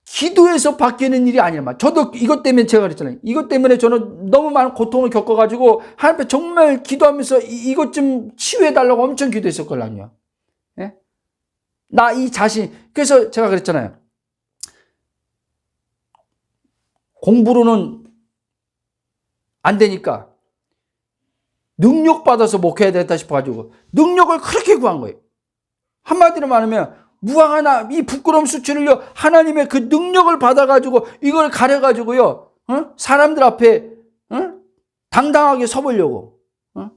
Speaker 1: 기도에서 바뀌는 일이 아니란 말이에요. 저도 이것 때문에 제가 그랬잖아요. 이것 때문에 저는 너무 많은 고통을 겪어가지고 하나님 앞에 정말 기도하면서 이것 좀 치유해달라고 엄청 기도했었거든요. 예? 나 이 자신, 그래서 제가 그랬잖아요. 공부로는 안 되니까 능력받아서 목회해야 되겠다 싶어가지고 능력을 그렇게 구한 거예요. 한마디로 말하면 무항하나 이 부끄러움 수치를요, 하나님의 그 능력을 받아가지고 이걸 가려가지고요, 사람들 앞에 당당하게 서보려고,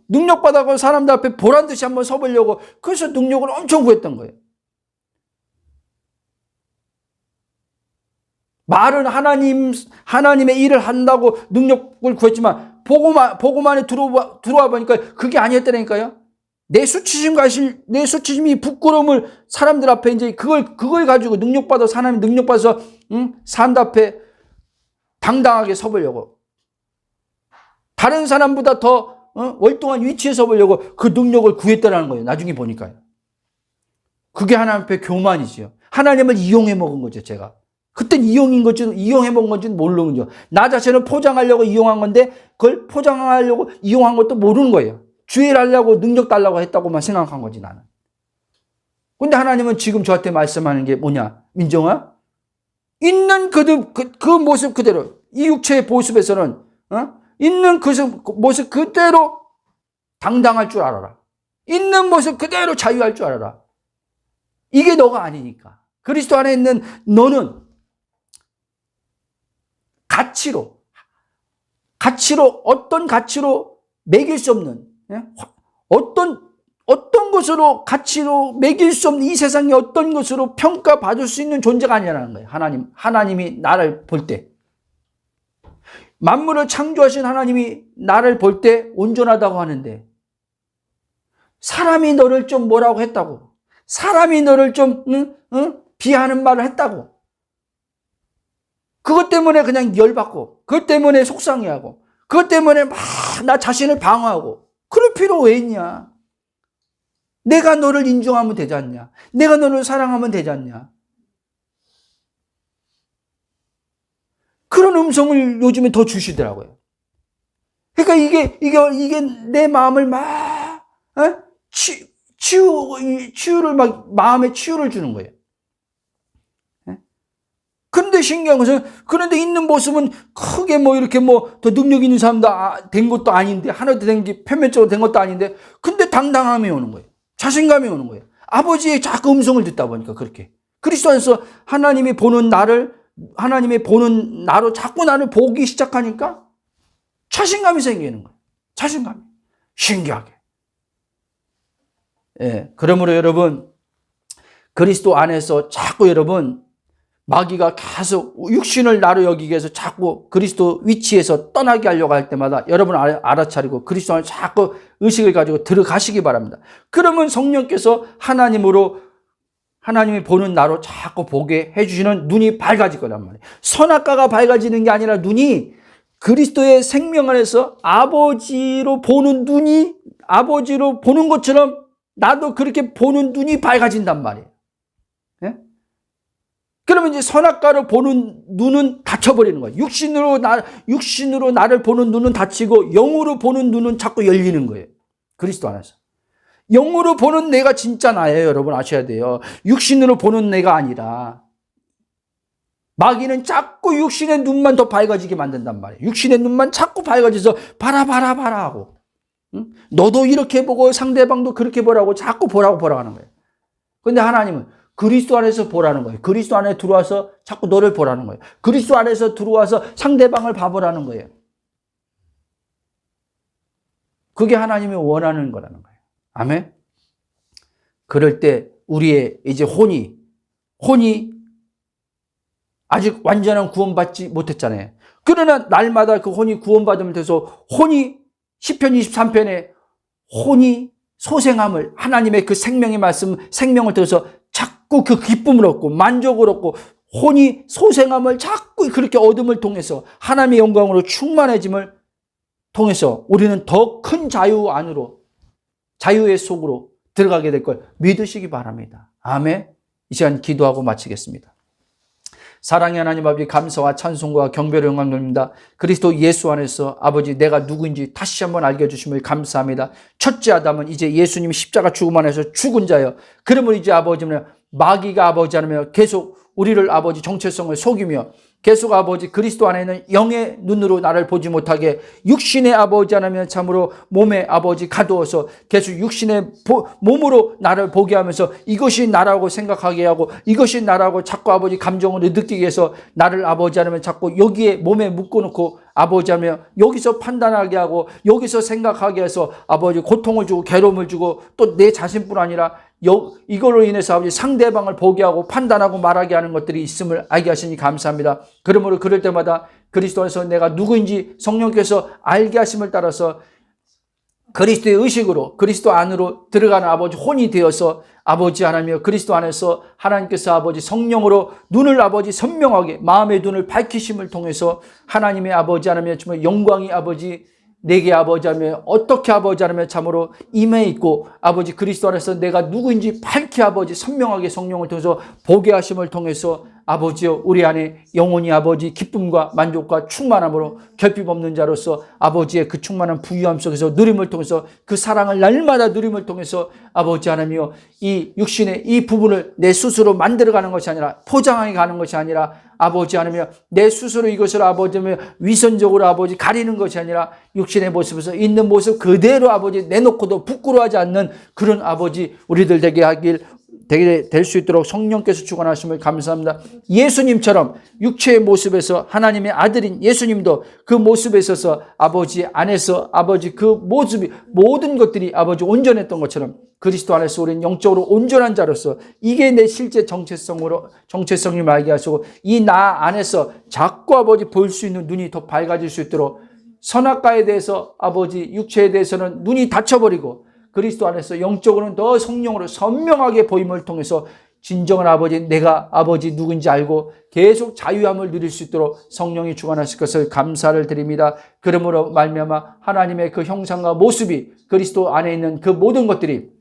Speaker 1: 능력 받아가지고 사람들 앞에 보란 듯이 한번 서보려고, 그래서 능력을 엄청 구했던 거예요. 말은 하나님의 일을 한다고 능력을 구했지만 보고만에 들어와 보니까 그게 아니었다니까요. 내 수치심이 부끄러움을 사람들 앞에 이제 그걸 가지고 능력받아서 하나님 능력받아서 사람들 앞에 당당하게 서보려고, 다른 사람보다 더 월등한 위치에 서보려고 그 능력을 구했다라는 거예요. 나중에 보니까요. 그게 하나님 앞에 교만이지요. 하나님을 이용해 먹은 거죠, 제가. 그땐 이용해 먹은 건지는 모르는 거죠. 나 자신을 포장하려고 이용한 건데 그걸 포장하려고 이용한 것도 모르는 거예요. 주의를 하려고 능력 달라고 했다고만 생각한 거지, 나는. 근데 하나님은 지금 저한테 말씀하는 게 뭐냐? 민정아, 있는 그 모습 그대로, 이 육체의 모습에서는 있는 그 모습 그대로 당당할 줄 알아라. 있는 모습 그대로 자유할 줄 알아라. 이게 너가 아니니까. 그리스도 안에 있는 너는 어떤 가치로 매길 수 없는, 어떤 것으로 가치로 매길 수 없는 이 세상의 어떤 것으로 평가받을 수 있는 존재가 아니라는 거예요. 하나님이 나를 볼 때. 만물을 창조하신 하나님이 나를 볼 때 온전하다고 하는데, 사람이 너를 좀 뭐라고 했다고, 사람이 너를 좀 비하하는 말을 했다고, 그것 때문에 그냥 열받고, 그것 때문에 속상해하고, 그것 때문에 막 나 자신을 방어하고, 그럴 필요 왜 있냐? 내가 너를 인정하면 되지 않냐? 내가 너를 사랑하면 되지 않냐? 그런 음성을 요즘에 더 주시더라고요. 그러니까 이게 내 마음을 막 치유를 막 마음에 치유를 주는 거예요. 그런데 신기한 것은, 그런데 있는 모습은 크게 뭐 이렇게 뭐 더 능력 있는 사람도 된 것도 아닌데, 하나도 된 게 표면적으로 된 것도 아닌데, 근데 당당함이 오는 거예요. 자신감이 오는 거예요. 아버지의 자꾸 음성을 듣다 보니까 그렇게. 그리스도 안에서 하나님이 보는 나로 자꾸 나를 보기 시작하니까 자신감이 생기는 거예요. 자신감이. 신기하게. 예. 그러므로 여러분, 그리스도 안에서 자꾸 여러분, 마귀가 계속 육신을 나로 여기기 위해서 자꾸 그리스도 위치에서 떠나게 하려고 할 때마다 여러분 알아차리고 그리스도 안에 자꾸 의식을 가지고 들어가시기 바랍니다. 그러면 성령께서 하나님이 보는 나로 자꾸 보게 해주시는 눈이 밝아질 거란 말이에요. 선악과가 밝아지는 게 아니라 눈이 그리스도의 생명 안에서 아버지로 보는 것처럼 나도 그렇게 보는 눈이 밝아진단 말이에요. 예? 그러면 이제 선악과를 보는 눈은 닫혀버리는 거예요. 육신으로 나를 보는 눈은 닫히고 영으로 보는 눈은 자꾸 열리는 거예요. 그리스도 안에서. 영으로 보는 내가 진짜 나예요. 여러분 아셔야 돼요. 육신으로 보는 내가 아니라. 마귀는 자꾸 육신의 눈만 더 밝아지게 만든단 말이에요. 육신의 눈만 자꾸 밝아져서 봐라 하고. 응? 너도 이렇게 보고 상대방도 그렇게 보라고 자꾸 보라고 하는 거예요. 그런데 하나님은 그리스도 안에서 보라는 거예요. 그리스도 안에 들어와서 자꾸 너를 보라는 거예요. 그리스도 안에서 들어와서 상대방을 봐보라는 거예요. 그게 하나님이 원하는 거라는 거예요. 아멘. 그럴 때 우리의 이제 혼이 아직 완전한 구원받지 못했잖아요. 그러나 날마다 그 혼이 구원받으면 돼서 혼이 시편 23편에 혼이 소생함을 하나님의 그 생명의 말씀, 생명을 통해서 자꾸 그 기쁨을 얻고 만족을 얻고 혼이 소생함을 자꾸 그렇게 얻음을 통해서 하나님의 영광으로 충만해짐을 통해서 우리는 더 큰 자유 안으로, 자유의 속으로 들어가게 될 걸 믿으시기 바랍니다. 아멘. 이 시간 기도하고 마치겠습니다. 사랑의 하나님 아버지, 감사와 찬송과 경배를 영광 돌립니다. 그리스도 예수 안에서 아버지 내가 누구인지 다시 한번 알게 해주심을 감사합니다. 첫째 아담은 이제 예수님이 십자가 죽음 안에서 죽은 자여, 그러면 이제 아버지는 마귀가 아버지 하며 계속 우리를 아버지 정체성을 속이며 계속 아버지 그리스도 안에는 영의 눈으로 나를 보지 못하게 육신의 아버지 하나면 참으로 몸에 아버지 가두어서 계속 육신의 몸으로 나를 보게 하면서 이것이 나라고 생각하게 하고 이것이 나라고 자꾸 아버지 감정을 느끼게 해서 나를 아버지 하나면 자꾸 여기에 몸에 묶어놓고 아버지 하며 여기서 판단하게 하고 여기서 생각하게 해서 아버지 고통을 주고 괴로움을 주고 또 내 자신뿐 아니라 이걸로 인해서 아버지 상대방을 보게 하고 판단하고 말하게 하는 것들이 있음을 알게 하시니 감사합니다. 그러므로 그럴 때마다 그리스도 안에서 내가 누구인지 성령께서 알게 하심을 따라서 그리스도의 의식으로 그리스도 안으로 들어가는 아버지 혼이 되어서 아버지 하나님이여 그리스도 안에서 하나님께서 아버지 성령으로 눈을 아버지 선명하게 마음의 눈을 밝히심을 통해서 하나님의 아버지 하나님이여 정말 영광이 아버지 내게 아버지 하나님이여 어떻게 아버지 하나님이여 참으로 임해 있고 아버지 그리스도 안에서 내가 누구인지 밝히 아버지 선명하게 성령을 통해서 보게 하심을 통해서 아버지여 우리 안에 영원히 아버지 기쁨과 만족과 충만함으로 결핍 없는 자로서 아버지의 그 충만한 부유함 속에서 누림을 통해서 그 사랑을 날마다 누림을 통해서 아버지 하나님이여 이 육신의 이 부분을 내 스스로 만들어가는 것이 아니라 포장해 가는 것이 아니라 아버지 하나님이여 내 스스로 이것을 아버지 하나님이여 위선적으로 아버지 가리는 것이 아니라 육신의 모습에서 있는 모습 그대로 아버지 내놓고도 부끄러워하지 않는 그런 아버지 우리들 되게 될 수 있도록 성령께서 주관하심을 감사합니다. 예수님처럼 육체의 모습에서 하나님의 아들인 예수님도 그 모습에 있어서 아버지 안에서 아버지 그 모습이 모든 것들이 아버지 온전했던 것처럼 그리스도 안에서 우리는 영적으로 온전한 자로서 이게 내 실제 정체성을 알게 하시고 이 나 안에서 자꾸 아버지 볼 수 있는 눈이 더 밝아질 수 있도록 선악과에 대해서 아버지 육체에 대해서는 눈이 닫혀버리고 그리스도 안에서 영적으로는 더 성령으로 선명하게 보임을 통해서 진정한 아버지 내가 아버지 누군지 알고 계속 자유함을 누릴 수 있도록 성령이 주관하실 것을 감사를 드립니다. 그러므로 말미암아 하나님의 그 형상과 모습이 그리스도 안에 있는 그 모든 것들이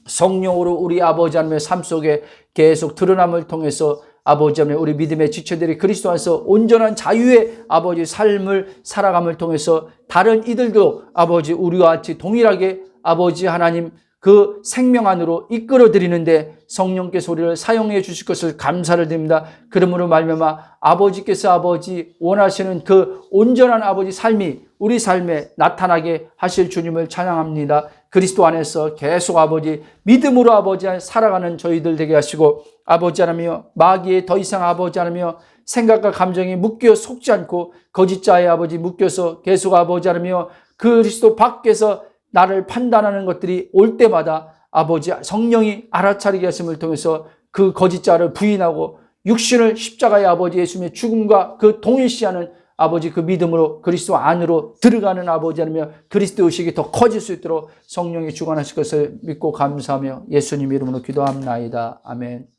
Speaker 1: 성령으로 우리 아버지 하나님의 삶 속에 계속 드러남을 통해서 아버지 하나님 우리 믿음의 지체들이 그리스도 안에서 온전한 자유의 아버지 삶을 살아감을 통해서 다른 이들도 아버지 우리와 같이 동일하게 아버지 하나님 그 생명 안으로 이끌어 드리는데 성령께서 우리를 사용해 주실 것을 감사를 드립니다. 그러므로 말미암아 아버지께서 아버지 원하시는 그 온전한 아버지 삶이 우리 삶에 나타나게 하실 주님을 찬양합니다. 그리스도 안에서 계속 아버지 믿음으로 아버지 살아가는 저희들 되게 하시고 아버지 하나님이여 마귀에 더 이상 아버지 하나님이여 생각과 감정이 묶여 속지 않고 거짓자의 아버지 묶여서 계속 아버지 하나님이여 그리스도 밖에서 나를 판단하는 것들이 올 때마다 아버지 성령이 알아차리게 하심을 통해서 그 거짓자를 부인하고 육신을 십자가의 아버지 예수님의 죽음과 그 동일시하는 아버지 그 믿음으로 그리스도 안으로 들어가는 아버지 하나며 그리스도 의식이 더 커질 수 있도록 성령이 주관하실 것을 믿고 감사하며 예수님 이름으로 기도합나이다. 아멘.